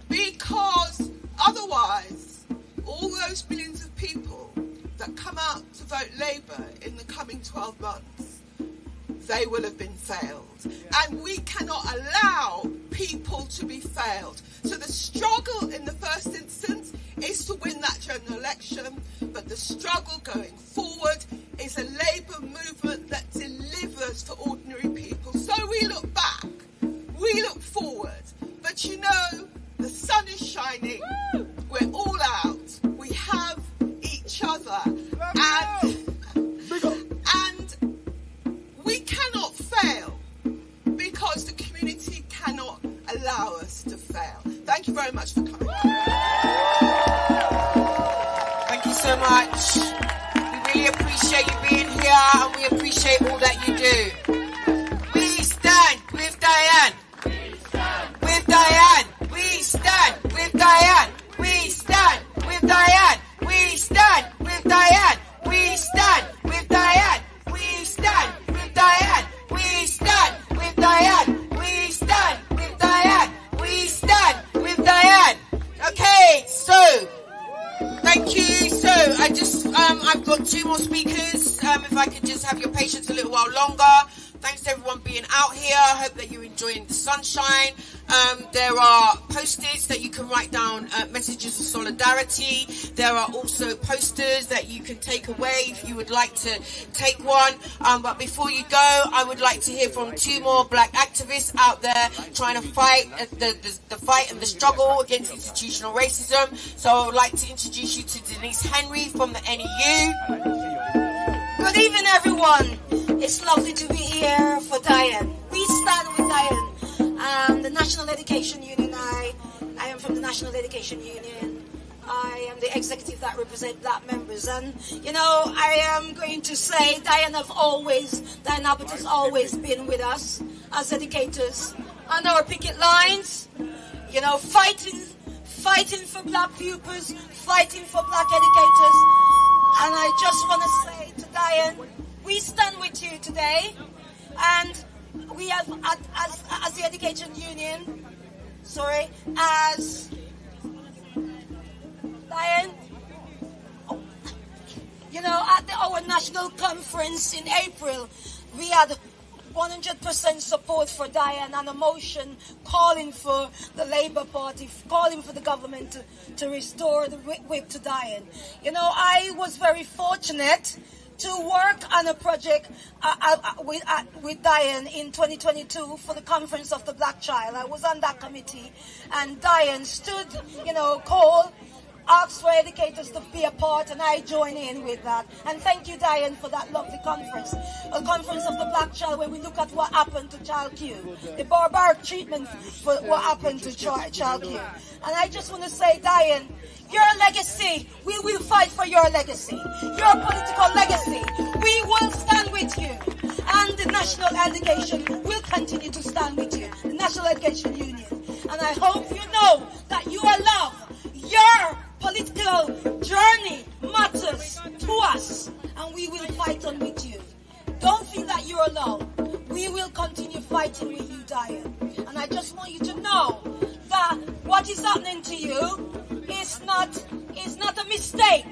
Speaker 4: because otherwise all those millions of people that come out to vote Labour in the coming 12 months, they will have been failed. And we cannot allow people to be failed. So the struggle in the first instance is to win that general election, but the struggle going forward is a Labour movement that delivers for ordinary people. So we look back, we look forward, but you know, the sun is shining, we're all out, we have each other, and we cannot fail because the community cannot allow us to fail. Thank you very much for coming.
Speaker 3: Thank you so much. We really appreciate you being here, and we appreciate all that you do. We stand with Diane. With Diane. We stand with Diane. We stand with Diane. We stand with Diane. We stand with Diane. We stand with Diane. We stand with Diane. We stand with Diane. We stand with Diane. Okay, so thank you. So I've got two more speakers. If I could just have your patience a little while longer. Thanks to everyone being out here. I hope that you're enjoying the sunshine. There are post-its that you can write down messages of solidarity. There are also posters that you can take away if you would like to take one. But before you go, I would like to hear from two more black activists out there trying to fight the fight and the struggle against institutional racism. So I would like to introduce you to Denise Henry from the NEU.
Speaker 14: Good evening, everyone. It's lovely to be here for Diane. We stand with Diane. The National Education Union, I am from the National Education Union. I am the executive that represents black members. And, you know, I am going to say Diane Abbott has always been with us as educators on our picket lines, you know, fighting for black pupils, fighting for black educators. And I just want to say to Diane, we stand with you today, and we have, as the Education Union, as Diane, you know, at our national conference in April, we had 100% support for Diane and a motion calling for the Labour Party, calling for the government to restore the whip to Diane. You know, I was very fortunate to work on a project with Diane in 2022 for the Conference of the Black Child. I was on that committee, and Diane stood, called, asked for educators to be a part, and I joined in with that. And thank you, Diane, for that lovely conference. A conference of the Black Child, where we look at what happened to Child Q, the barbaric treatment for what happened to Child Q. And I just want to say, Diane, your legacy, we will fight for your legacy, your political legacy. We will stand with you. And the National Education will continue to stand with you, the National Education Union. And I hope you know that your love, your political journey matters to us, and we will fight on with you. Don't feel that you're alone. We will continue fighting with you, Diane. And I just want you to know that what is happening to you is not a mistake.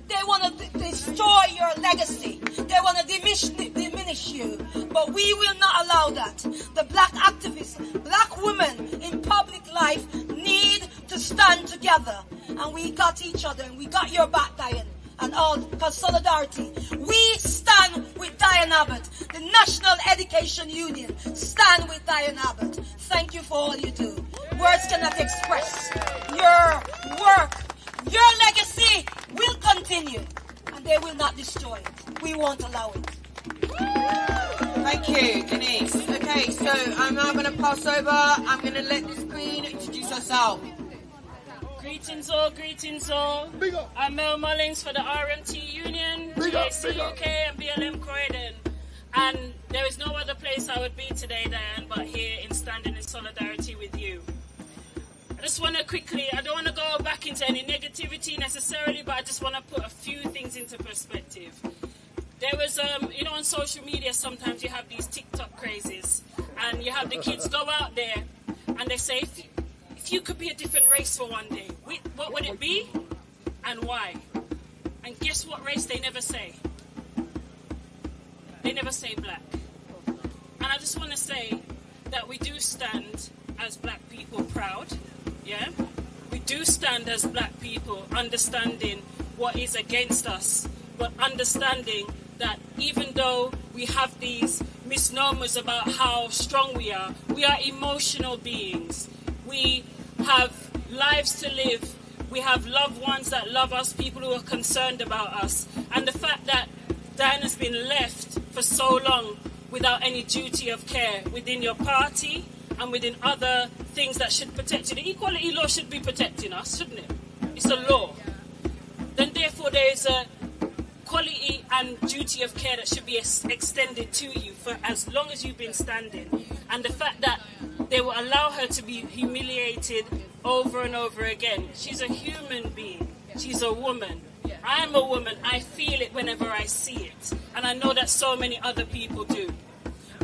Speaker 14: They want to destroy your legacy. They want to diminish you. But we will not allow that. The black activists, black women in public life need to stand together. And we got each other, and we got your back, Diane. And all, because solidarity. We stand with Diane Abbott. The National Education Union stand with Diane Abbott. Thank you for all you do. Words cannot express your work. Your legacy will continue, and they will not destroy it. We won't allow it.
Speaker 3: Thank you, Denise. Okay, so I'm now going to pass over. I'm going to let this queen introduce herself.
Speaker 15: Greetings all. I'm Mel Mullins for the RMT Union, BAC UK and BLM Croydon. And there is no other place I would be today, Diane, but here in standing in solidarity with you. I just want to quickly, I don't want to go back into any negativity necessarily, but I just want to put a few things into perspective. There was, on social media sometimes you have these TikTok crazes, and you have the kids go out there and they say, if you could be a different race for one day, what would it be and why? And guess what race they never say? They never say black. And I just want to say that we do stand as black people proud. Yeah, we do stand as black people understanding what is against us, but understanding that even though we have these misnomers about how strong we are emotional beings. We have lives to live. We have loved ones that love us, people who are concerned about us. And the fact that Diane has been left for so long without any duty of care within your party and within other things that should protect you. The equality law should be protecting us, shouldn't it? It's a law. Then therefore there is a quality and duty of care that should be extended to you for as long as you've been standing. And the fact that they will allow her to be humiliated over and over again. She's a human being. She's a woman. I'm a woman. I feel it whenever I see it. And I know that so many other people do.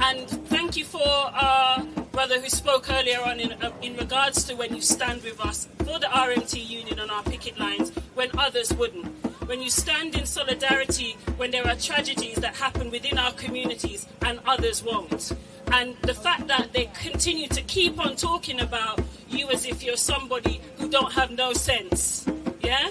Speaker 15: And thank you for our brother who spoke earlier on in regards to when you stand with us for the RMT Union on our picket lines when others wouldn't. When you stand in solidarity when there are tragedies that happen within our communities and others won't. And the fact that they continue to keep on talking about you as if you're somebody who don't have no sense. Yeah?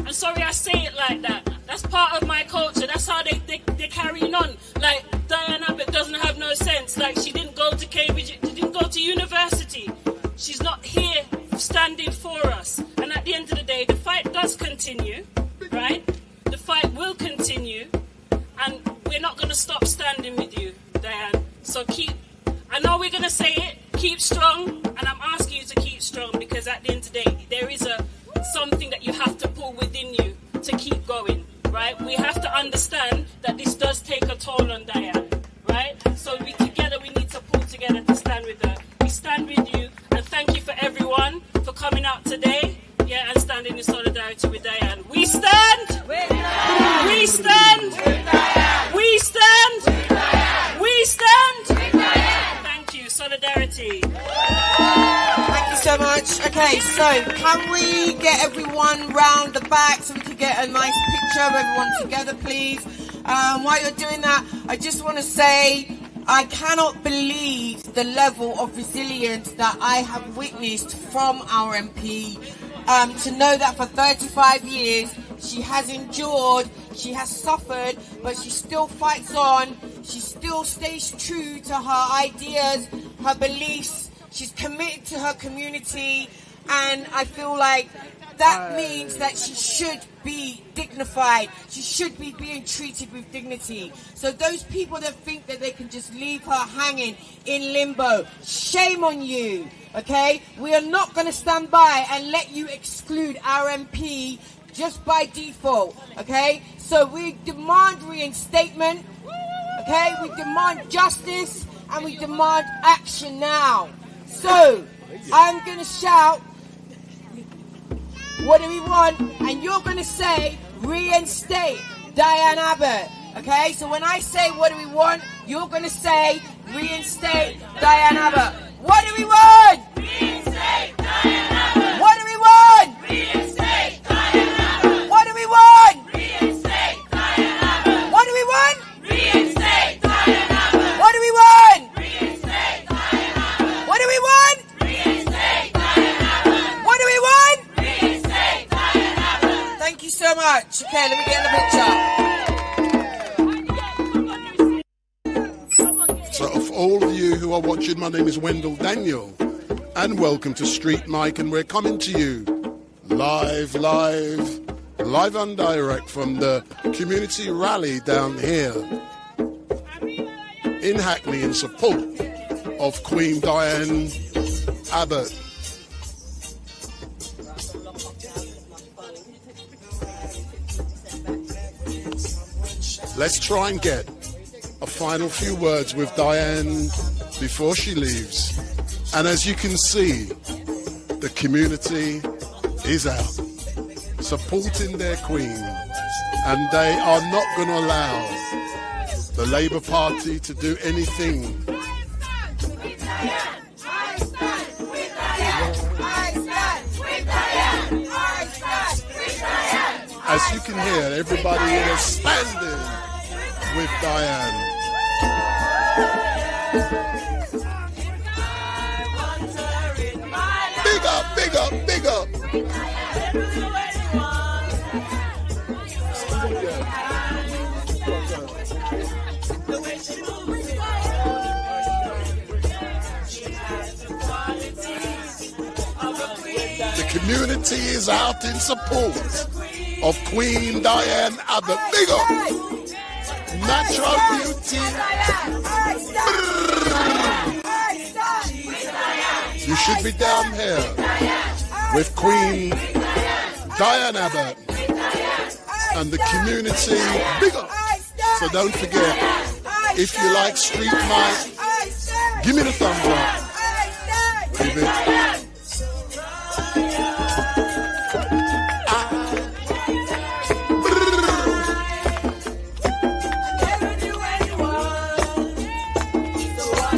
Speaker 15: I'm sorry I say it like that. That's part of my culture. That's how they're carrying on. Like, Diane Abbott doesn't have no sense. Like, she didn't go to Cambridge. She didn't go to university. She's not here standing for us. And at the end of the day, the fight does continue, right? The fight will continue. And we're not going to stop standing with you, Diane. So I know we're going to say it, keep strong. And I'm asking you to keep strong because at the end of the day, there is something that you have to pull within you to keep going, right? We have to understand that this does take a toll on Diane, right? So we need to pull together to stand with her. We stand with you, and thank you for everyone for coming out today, and standing in solidarity with Diane. We stand! With Diane! We stand! With Diane! We stand! With Diane! We stand! With Diane! Thank you, solidarity.
Speaker 3: Thank you so much. Okay, so can we get everyone round the back so we can get a nice picture of everyone together, please? While you're doing that, I just want to say I cannot believe the level of resilience that I have witnessed from our MP. To know that for 35 years She has endured, she has suffered, but she still fights on. She still stays true to her ideas, her beliefs. She's committed to her community, and I feel like that means that she should be dignified. She should be being treated with dignity. So those people that think that they can just leave her hanging in limbo, shame on you, okay? We are not going to stand by and let you exclude our MP just by default, okay? So we demand reinstatement, okay? We demand justice, and we demand action now. So I'm going to shout, what do we want? And you're going to say, reinstate Diane Abbott. Okay? So when I say, what do we want? You're going to say, reinstate Diane Abbott. What do we want? Reinstate Diane Abbott. What do we want? Reinstate Diane Abbott. What do we want? Reinstate Diane Abbott. What do we want? Reinstate Diane Abbott. What do we want? Reinstate Diane Abbott. What do we want? Reinstate Diane Abbott. What do we want? Thank you so much. Okay, let me get in the picture.
Speaker 1: So of all of you who are watching, my name is Wendell Daniel, and welcome to StreetMic, and we're coming to you live and direct from the community rally down here in Hackney in support of Queen Diane Abbott. Let's try and get a final few words with Diane before she leaves. And as you can see, the community is out supporting their queen, and they are not going to allow the Labour Party to do anything. As you can hear, everybody is standing with Diane. Big up, big up, big up. The community is out in support of Queen Diane Abbott. Big up. Natural beauty. You should be down here with Queen Diane Abbott and the community. Big up. So don't forget, if you like StreetMic, give me the thumbs up. Give it.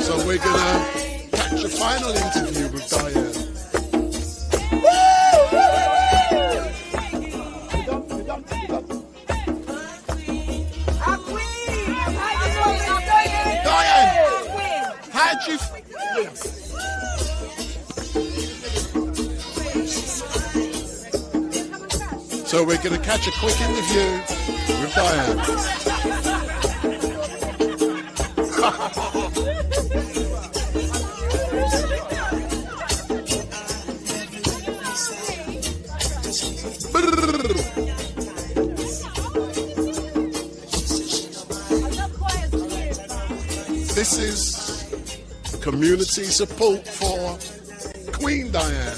Speaker 1: So we're gonna catch a final interview with Diane. Diane, how'd you? So we're gonna catch a quick interview with Diane. This is community support for Queen Diane.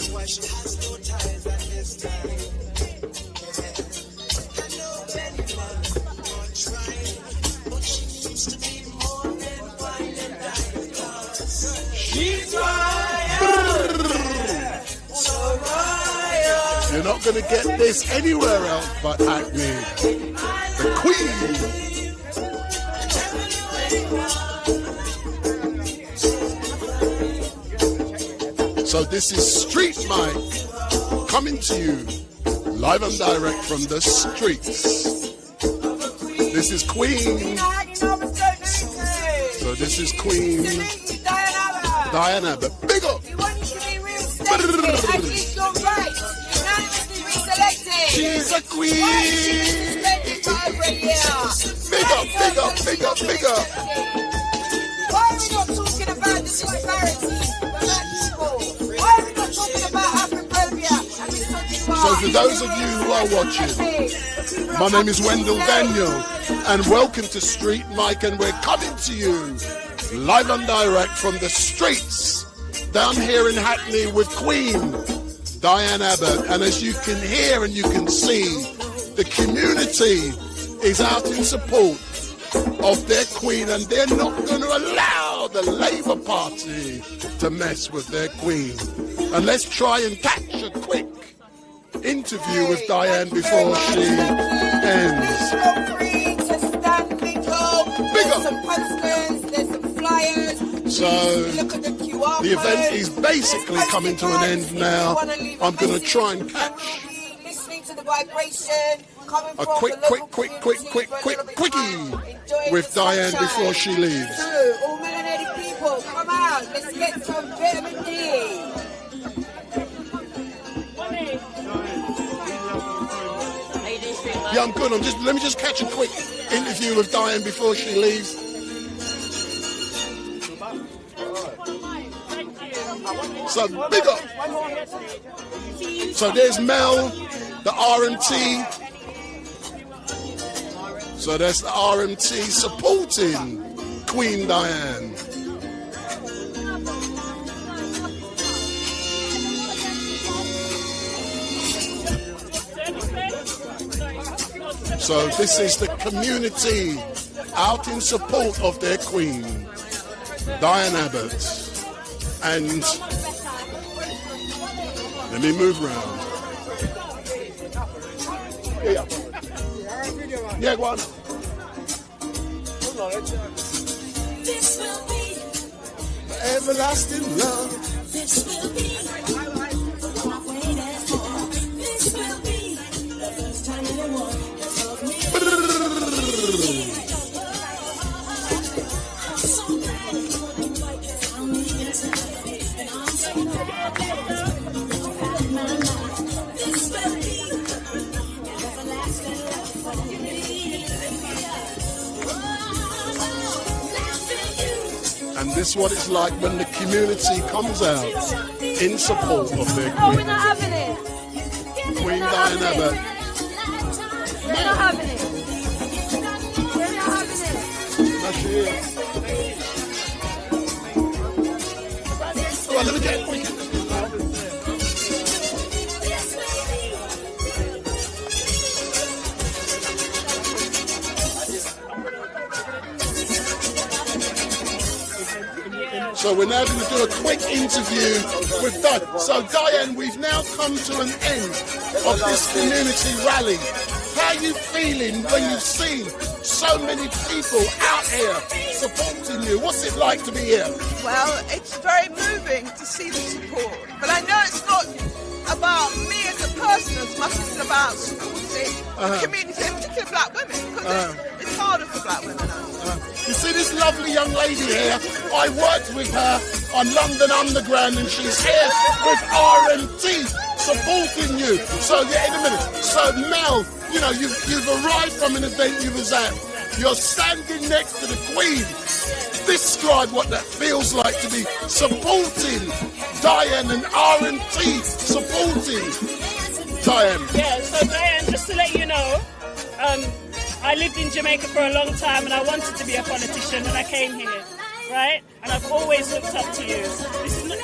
Speaker 1: You're not going to get this anywhere else but Hackney. The Queen. So this is StreetMic coming to you live and direct from the streets. This is Queen. So this is Queen Diane Abbott. Big up.
Speaker 3: We want you to be reinstated. At least your rights. Unanimously reselected.
Speaker 1: She's a queen. Big up, big up, big up, big up.
Speaker 4: Why are we not talking about the disparity for black people? Why are we not talking about Afrophobia and misogyny?
Speaker 1: So for those of you who are watching, my name is Wendell Daniel, and welcome to Street Mic, and we're coming to you live and direct from the streets down here in Hackney with Queen Diane Abbott. And as you can hear and you can see, the community is out in support of their queen, and they're not going to allow the Labour Party to mess with their queen. And let's try and catch a quick interview with Diane before she ends. Big up.
Speaker 4: Some posters, there's some flyers.
Speaker 1: So the event is basically coming to an end now. I'm going to try and catch a quickie with Diane before she leaves.
Speaker 4: So, all melanated people, come out, let's get some vitamin D.
Speaker 1: Yeah, I'm good. Let me just catch a quick interview with Diane before she leaves. So big up. So there's Mel, the RMT. So that's the RMT supporting Queen Diane. So this is the community out in support of their queen, Diane Abbott. And let me move around. Yeah, go on.
Speaker 6: This will be
Speaker 1: everlasting love.
Speaker 6: This will be what I've waited for. This will be the first time anyone has loved me. I'm so glad you found me inside, and I'm so glad that you found my life. This will be everlasting love for me.
Speaker 1: And this is what it's like when the community comes out in support of their
Speaker 16: Oh, we're
Speaker 1: queen.
Speaker 16: not having it.
Speaker 1: Queen Diane Abbott.
Speaker 16: We're not having it. We're not having it.
Speaker 1: There she is. Well, let me get it. So we're now going to do a quick interview with Diane. So Diane, we've now come to an end of this community rally. How are you feeling when you've seen so many people out here supporting you? What's it like to be here?
Speaker 4: Well, it's very moving to see the support. But I know it's not about me as a person as much as it's about supporting the community, and particularly black women, because it's harder for black women.
Speaker 1: You see this lovely young lady here? I worked with her on London Underground, and she's here with RMT supporting you. So yeah, in a minute. So Mel, you know, you've arrived from an event you was at. You're standing next to the Queen. Describe what that feels like to be supporting Diane and RMT supporting Diane.
Speaker 15: Yeah, so Diane, just to let you know, I lived in Jamaica for a long time and I wanted to be a politician and I came here, right? And I've always looked up to you.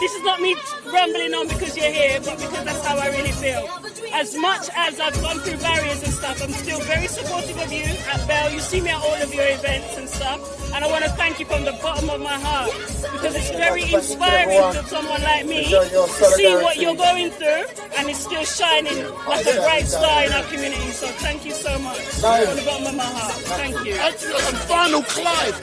Speaker 15: This is not me rambling on because you're here, but because that's how I really feel. As much as I've gone through barriers and stuff, I'm still very supportive of you at Bell. You see me at all of your events and stuff. And I want to thank you from the bottom of my heart because it's very inspiring to someone like me to see what you're going through and it's still shining like a bright star in our community. So thank you so much from the bottom of my heart. Thank you.
Speaker 1: And final, Clive.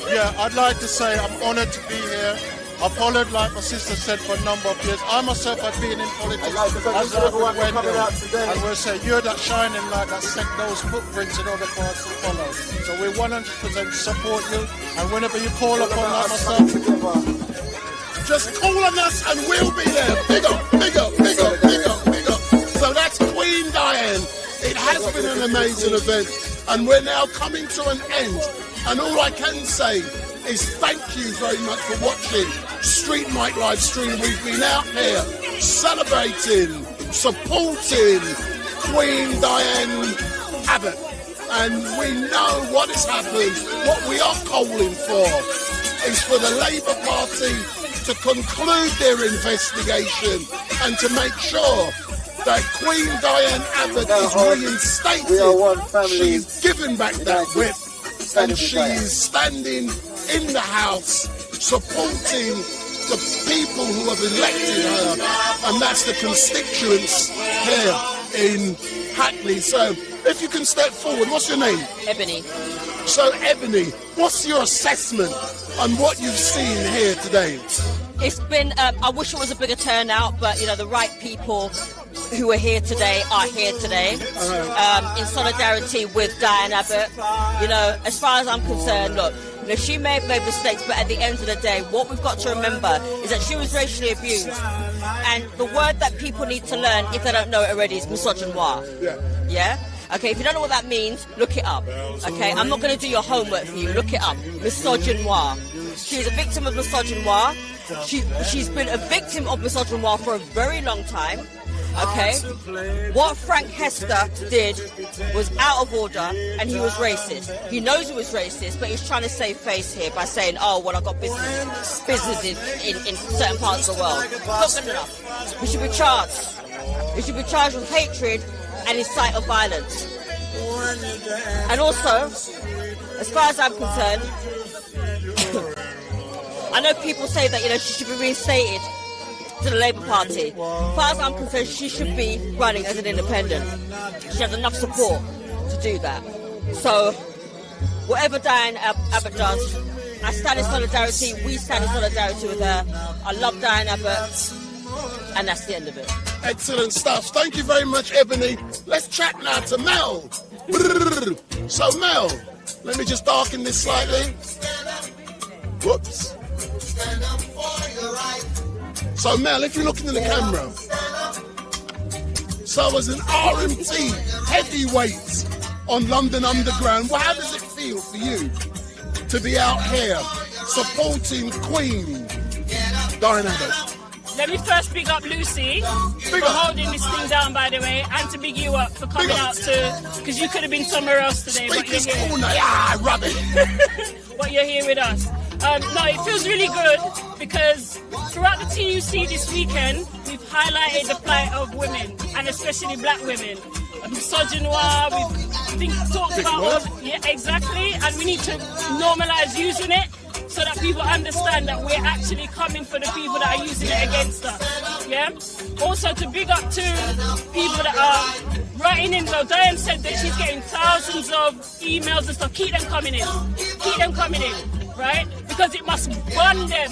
Speaker 2: Yeah, I'd like to say I'm honoured to be here. I've followed, like my sister said, for a number of years. I myself have been in politics as Wendell, and we'll say you're that shining light that set those footprints in other parts to follow. So we 100% support you, and whenever you call upon like myself,
Speaker 1: just call on us and we'll be there. Big up, big up, big up, big up, big up. So Queen Diane, it has been an amazing event, and we're now coming to an end. And all I can say is thank you very much for watching StreetMic live stream. We've been out here celebrating, supporting Queen Diane Abbott, and we know what has happened. What we are calling for is for the Labour Party to conclude their investigation and to make sure that Queen Diane Abbott is reinstated. She's given back that whip, and she is standing in the House supporting the people who have elected her, and that's the constituents here in Hackney. So if you can step forward, what's your name?
Speaker 17: Ebony.
Speaker 1: So Ebony, what's your assessment on what you've seen here today?
Speaker 17: It's been, I wish it was a bigger turnout, but you know, the right people who are here today are here today, in solidarity with Diane Abbott. You know, as far as I'm concerned, look, you know, she may have made mistakes, but at the end of the day, what we've got to remember is that she was racially abused. And the word that people need to learn, if they don't know it already, is misogynoir. Yeah? Okay, if you don't know what that means, look it up. Okay, I'm not going to do your homework for you. Look it up. Misogynoir. She's a victim of misogynoir. She's been a victim of misogynoir for a very long time. Okay, what Frank Hester did was out of order, and he was racist. He knows he was racist, but he's trying to save face here by saying, "Oh, well, I've got business in certain parts of the world." Not good enough. He should be charged. He should be charged with hatred and incite of violence. And also, as far as I'm concerned, I know people say that, you know, she should be reinstated to the Labour Party. As far as I'm concerned, she should be running as an independent. She has enough support to do that. So, whatever Diane Abbott does, I stand in solidarity, we stand in solidarity with her. I love Diane Abbott, and that's the end of it.
Speaker 1: Excellent stuff. Thank you very much, Ebony. Let's chat now to Mel. So, Mel, let me just darken this slightly. Whoops. So, Mel, if you're looking in the camera, so as an RMT heavyweight on London Underground, well, how does it feel for you to be out here supporting Queen Diane Abbott?
Speaker 15: Let me first big up Lucy for holding this thing down, by the way, and to big you up for coming out to, because you could have been somewhere else today, but you're here. But you're here with us. No, it feels really good because throughout the TUC this weekend, we've highlighted the plight of women, and especially black women. Misogynoir, we've talked about all, yeah, exactly, and we need to normalise using it so that people understand that we're actually coming for the people that are using it against us. Yeah? Also to big up to people that are writing in. So Diane said that she's getting thousands of emails and stuff. Keep them coming in. Keep them coming in. Right? Because it must bond them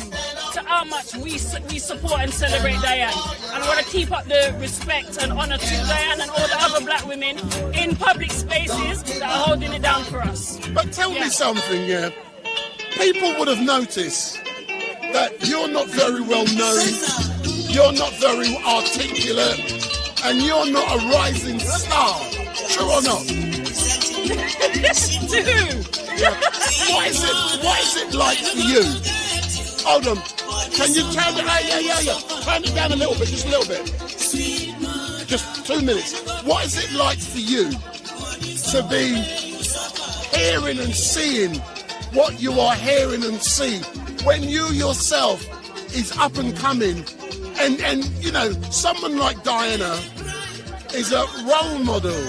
Speaker 15: to how much we support and celebrate Diane. And I want to keep up the respect and honour to Diane and all the other black women in public spaces that are holding it down for us.
Speaker 1: But tell me something, yeah. People would have noticed that you're not very well known, you're not very articulate, and you're not a rising star. True or not? What is it like for you? Hold on. Can you turn it? Turn it down a little bit, just a little bit. Just 2 minutes. What is it like for you to be hearing and seeing what you are hearing and see when you yourself is up and coming, and you know, someone like Diana is a role model,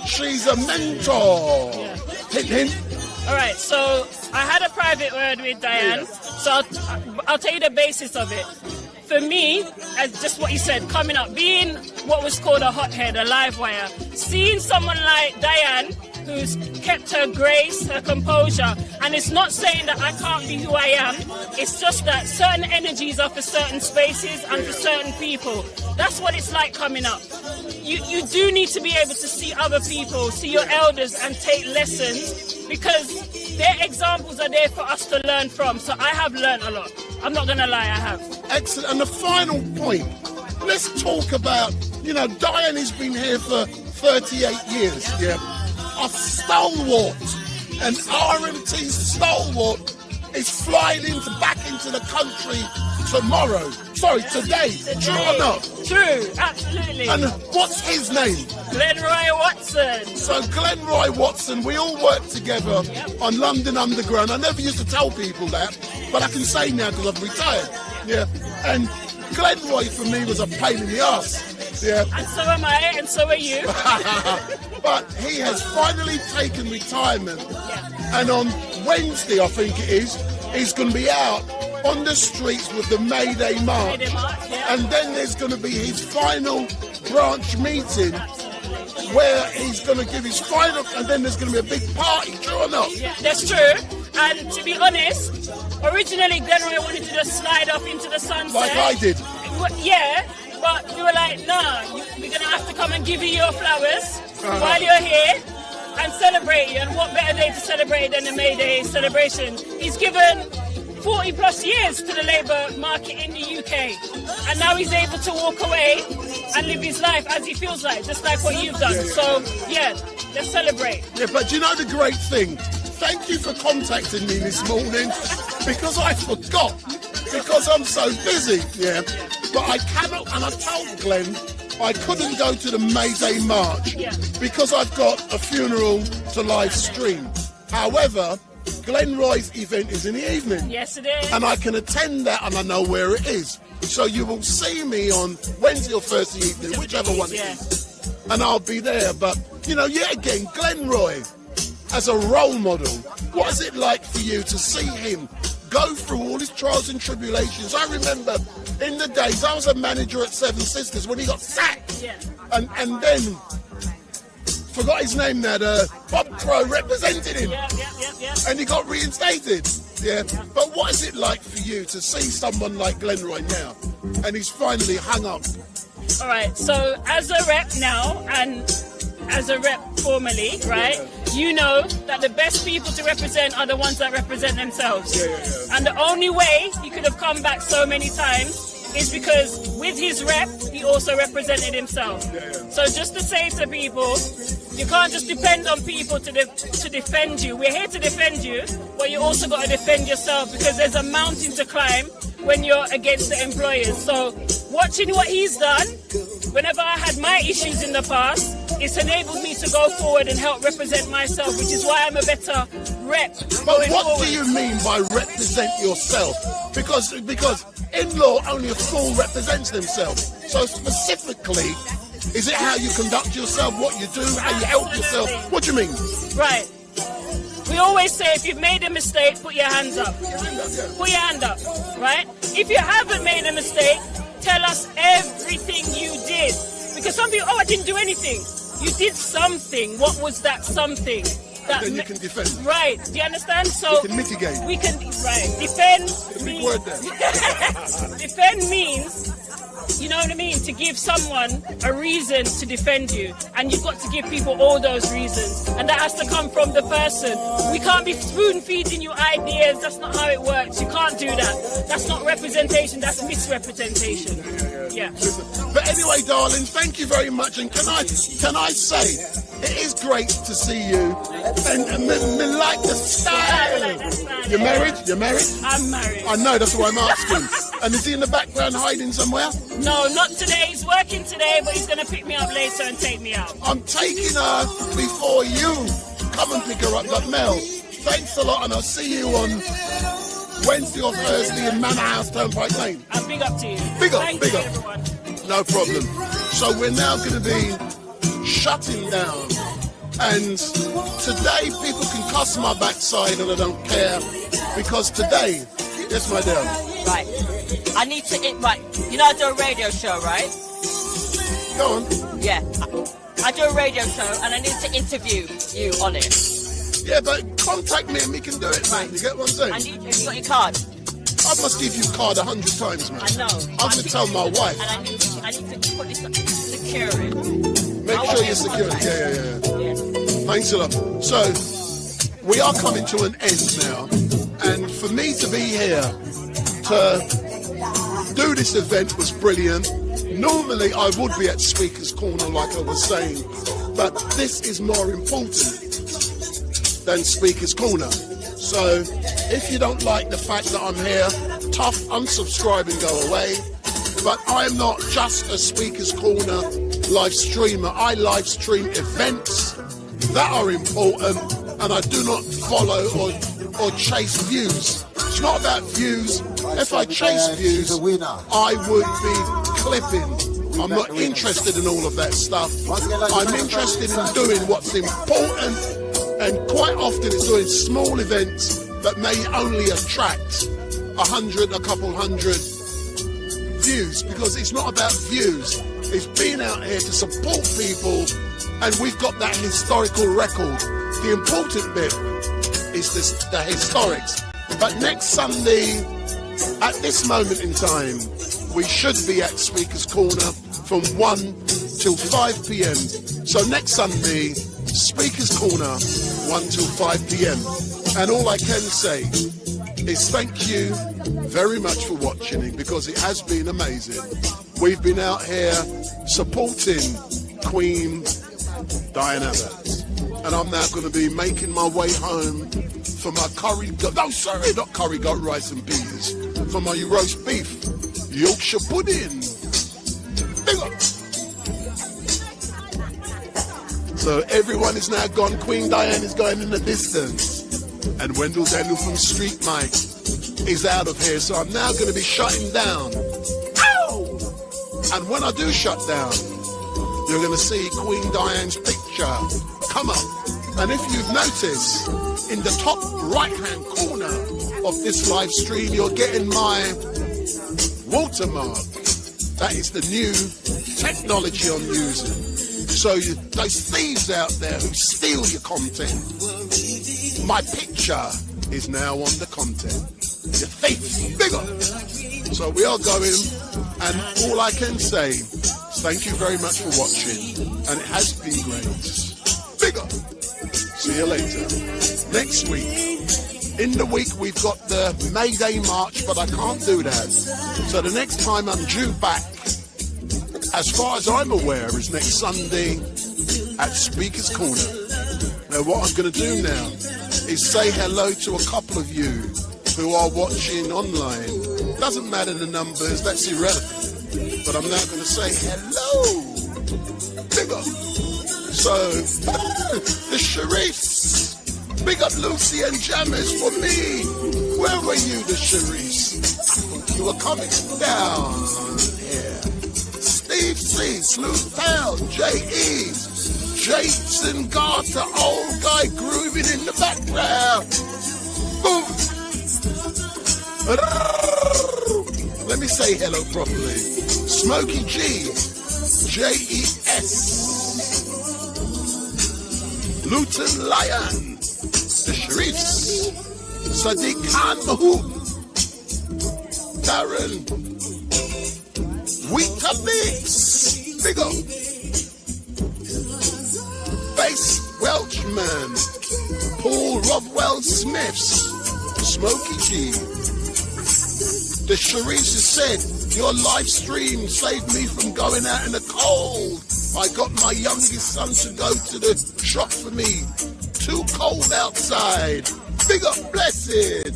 Speaker 1: she's a mentor. Hint, hint.
Speaker 15: All right, so I had a private word with Diane, so I'll tell you the basis of it. For me, as just what you said, coming up, being what was called a hothead, a live wire, seeing someone like Diane, who's kept her grace, her composure, and it's not saying that I can't be who I am, it's just that certain energies are for certain spaces and for certain people. That's what it's like coming up. You do need to be able to see other people, see your elders and take lessons, because their examples are there for us to learn from. So I have learned a lot. I'm not going to lie, I have.
Speaker 1: Excellent. And the final point, let's talk about you know, Diane has been here for 38 years, yeah. A stalwart, an RMT stalwart is flying back into the country tomorrow. Sorry, today. True or not?
Speaker 15: True, absolutely.
Speaker 1: And what's his name?
Speaker 15: Glenroy Watson.
Speaker 1: So Glenroy Watson, we all worked together on London Underground. I never used to tell people that, but I can say now because I've retired. Yeah. And Glenroy for me was a pain in the arse. Yeah.
Speaker 15: And so am I, and so are you.
Speaker 1: But he has finally taken retirement. And on Wednesday, I think it is, he's going to be out on the streets with the May Day March. And then there's going to be his final branch meeting where he's going to give his final, and then there's going to be a big party, true or not?
Speaker 15: Yeah, that's true. And to be honest, originally Glenroy wanted to just slide off into the sunset.
Speaker 1: Like I did.
Speaker 15: Yeah, but we were like, nah, we're going to have to come and give you your flowers while you're here and celebrate you. And what better day to celebrate than the May Day celebration? He's given 40 plus years to the labour market in the UK, and now he's able to walk away and live his life as he feels like, just like what you've done. So yeah, let's celebrate.
Speaker 1: Yeah, but you know the great thing? Thank you for contacting me this morning, because I forgot, because I'm so busy, yeah. But I cannot, and I told Glenn I couldn't go to the May Day March because I've got a funeral to live stream. However, Glenroy's event is in the evening.
Speaker 15: Yes, it is.
Speaker 1: And I can attend that, and I know where it is. So you will see me on Wednesday or Thursday evening, whichever one it is. And I'll be there. But, you know, yet again, Glenroy, as a role model, what is it like for you to see him go through all his trials and tribulations? I remember in the days, I was a manager at Seven Sisters when he got sacked. And then... forgot his name now, Bob Crow represented him. And he got reinstated. Yeah. But what is it like for you to see someone like Glenroy now? And he's finally hung up.
Speaker 15: All right, so as a rep now and as a rep formerly, right, you know that the best people to represent are the ones that represent themselves. And the only way he could have come back so many times is because with his rep, he also represented himself. So just to say to people, you can't just depend on people to defend you. We're here to defend you, but you also got to defend yourself, because there's a mountain to climb when you're against the employers. So watching what he's done, whenever I had my issues in the past, it's enabled me to go forward and help represent myself, which is why I'm a better rep.
Speaker 1: But what do you mean by represent yourself? Because in law, only a fool represents themselves. So specifically, is it how you conduct yourself, what you do, how you help yourself? What do you mean?
Speaker 15: Right. We always say, if you've made a mistake, put your hands up. Put your hand up, right? If you haven't made a mistake, tell us everything you did. Because some people, I didn't do anything. You did something. What was that something? That
Speaker 1: then you can defend.
Speaker 15: Right. Do you understand? So
Speaker 1: we can mitigate.
Speaker 15: We can, right. Defend
Speaker 1: means... word there.
Speaker 15: Defend means, you know what I mean, to give someone a reason to defend you. And you've got to give people all those reasons. And that has to come from the person. We can't be spoon-feeding you ideas. That's not how it works. You can't do that. That's not representation. That's misrepresentation. Yeah.
Speaker 1: But anyway, darling, thank you very much. And can I say, it is great to see you. And me like the style. You're married? You're married?
Speaker 15: I'm married.
Speaker 1: I know, that's why I'm asking. And is he in the background hiding somewhere?
Speaker 15: No, not today. He's working today, but he's going to pick me up later and take me out.
Speaker 1: I'm taking her before you come and pick her up. But Mel, thanks a lot, and I'll see you on Wednesday or Thursday in Manor House, Turnpike Lane.
Speaker 15: And big up to you.
Speaker 1: Big up,
Speaker 15: Thank
Speaker 1: big
Speaker 15: you,
Speaker 1: up.
Speaker 15: everyone.
Speaker 1: No problem. So we're now going to be shutting down. And today people can cuss my backside and I don't care. Because today, yes, my dear.
Speaker 17: Right. I need to, right. You know I do a radio show, right?
Speaker 1: Go on.
Speaker 17: Yeah. I do a radio show and I need to interview you on it.
Speaker 1: Yeah, but contact me and we can do it, man. You get what I'm saying?
Speaker 17: I need you got your card.
Speaker 1: I must give you a card 100 times, man.
Speaker 17: I know.
Speaker 1: I'm going to tell my wife.
Speaker 17: And I need to put this, secure it.
Speaker 1: Make sure you're secure. Yeah. Thanks a lot. So, we are coming to an end now. And for me to be here to do this event was brilliant. Normally I would be at Speaker's Corner like I was saying, but this is more important than Speaker's Corner. So if you don't like the fact that I'm here, tough, unsubscribe and go away. But I'm not just a Speaker's Corner live streamer. I live stream events that are important, and I do not follow or chase views. It's not about views. If I chase views, I would be clipping. I'm not interested in all of that stuff. I'm interested in doing what's important, and quite often it's doing small events that may only attract 100, a couple hundred views, because it's not about views. It's being out here to support people, and we've got that historical record. The important bit is the historics. But next Sunday, at this moment in time, we should be at Speaker's Corner from 1 till 5 p.m. So next Sunday, Speaker's Corner, 1 till 5 p.m. And all I can say is thank you very much for watching it, because it has been amazing. We've been out here supporting Queen Diane Abbott. And I'm now going to be making my way home for my not curry goat, rice and peas, for my roast beef, Yorkshire pudding. Big up. So everyone is now gone. Queen Diane is going in the distance. And Wendell Daniel from StreetMic is out of here. So I'm now going to be shutting down. Ow! And when I do shut down, you're going to see Queen Diane's picture come up. And if you've noticed, in the top right-hand corner of this live stream, you're getting my watermark. That is the new technology I'm using. So those thieves out there who steal your content, my picture is now on the content. You thief, big up. So we are going, and all I can say is thank you very much for watching, and it has been great. Big up. See you later. Next week. In the week we've got the May Day March, but I can't do that. So the next time I'm due back, as far as I'm aware, is next Sunday at Speaker's Corner. Now what I'm going to do now is say hello to a couple of you who are watching online. Doesn't matter the numbers, that's irrelevant. But I'm now going to say hello. Big up. So, the Sharifs, big up Lucy and Jammers for me. Where were you, the Sharifs? You were coming down here. Steve C, Sleuth Town, J.E., Jason Garter, old guy grooving in the background. Boom. Let me say hello properly. Smokey G, J.E.S., Luton Lion, the Sharifs, Sadiq Khan Mahood, Darren, Wheater Mix, big up, Bass Welchman, Paul Rodwell Smiths, Smokey G. The Sharifs has said, your live stream saved me from going out in the cold. I got my youngest son to go to the shop for me. Too cold outside. Big up, blessed.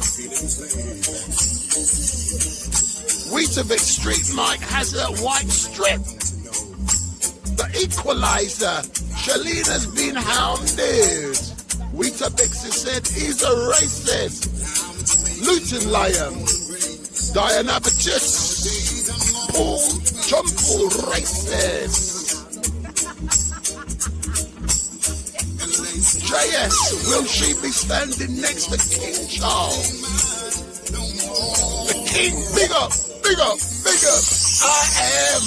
Speaker 1: Weetabix StreetMic has a white strip. The Equalizer. Shalina's been hounded. Weetabix has said he's a racist. Luton Lion. Diane Abbott, John Paul racist. JS, will she be standing next to King Charles? The King, big up, big up, big up. I am.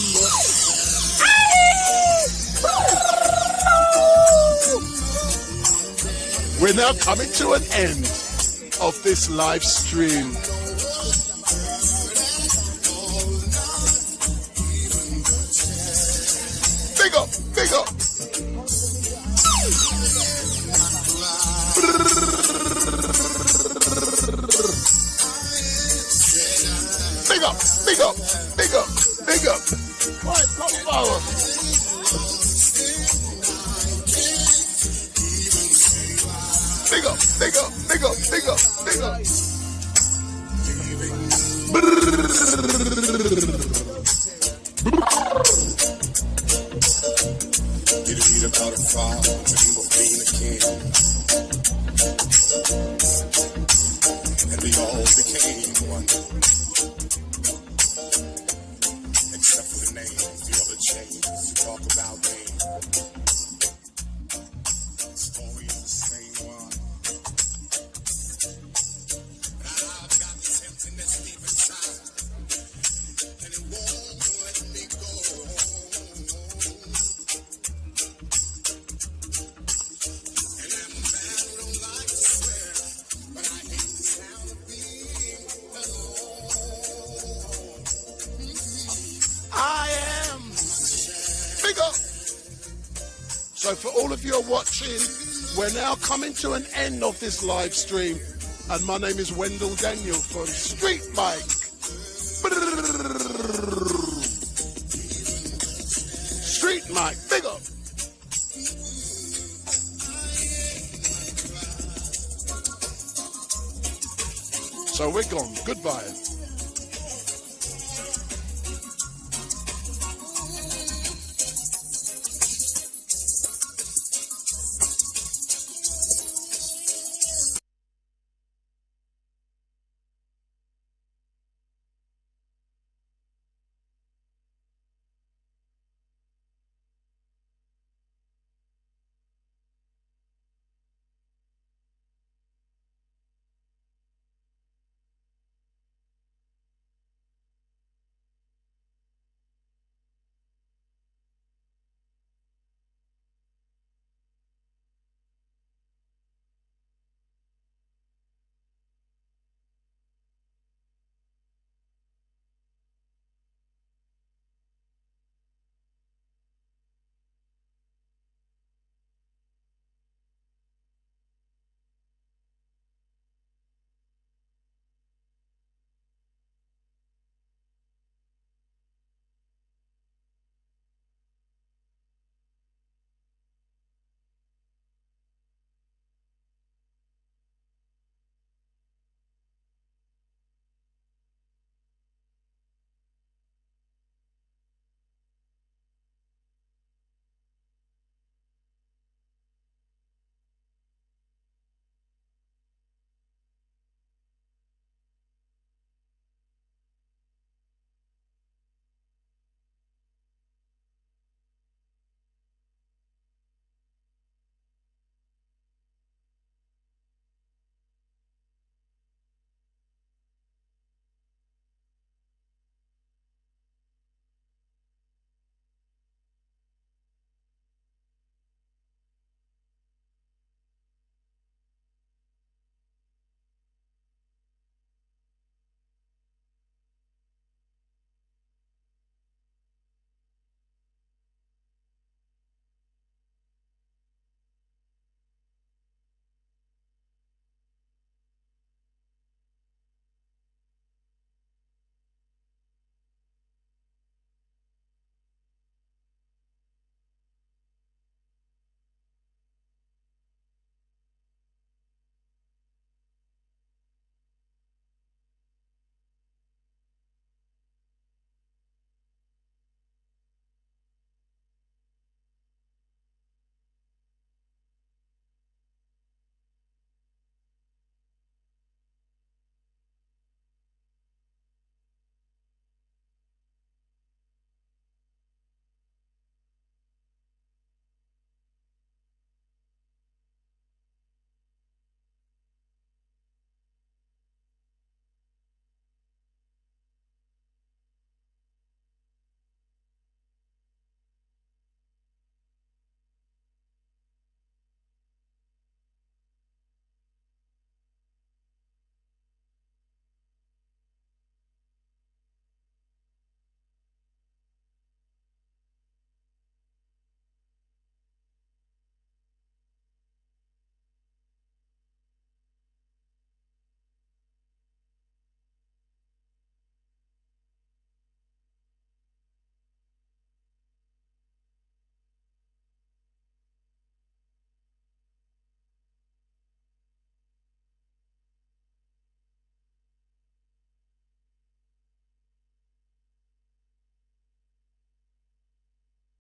Speaker 1: We're now coming to an end of this live stream. Big up, big up. Big up, big up, big up, big up. Right. big up, big up, big up, big up, big up.
Speaker 18: You read about a father, dream of being a king, and we all became one, except for the names, the other chains. You talk about me. The story is the same one. I've got this emptiness deep inside, and it won't let me go.
Speaker 1: So for all of you watching, we're now coming to an end of this live stream. And my name is Wendell Daniel from StreetMic. StreetMic, big up. So we're gone. Goodbye.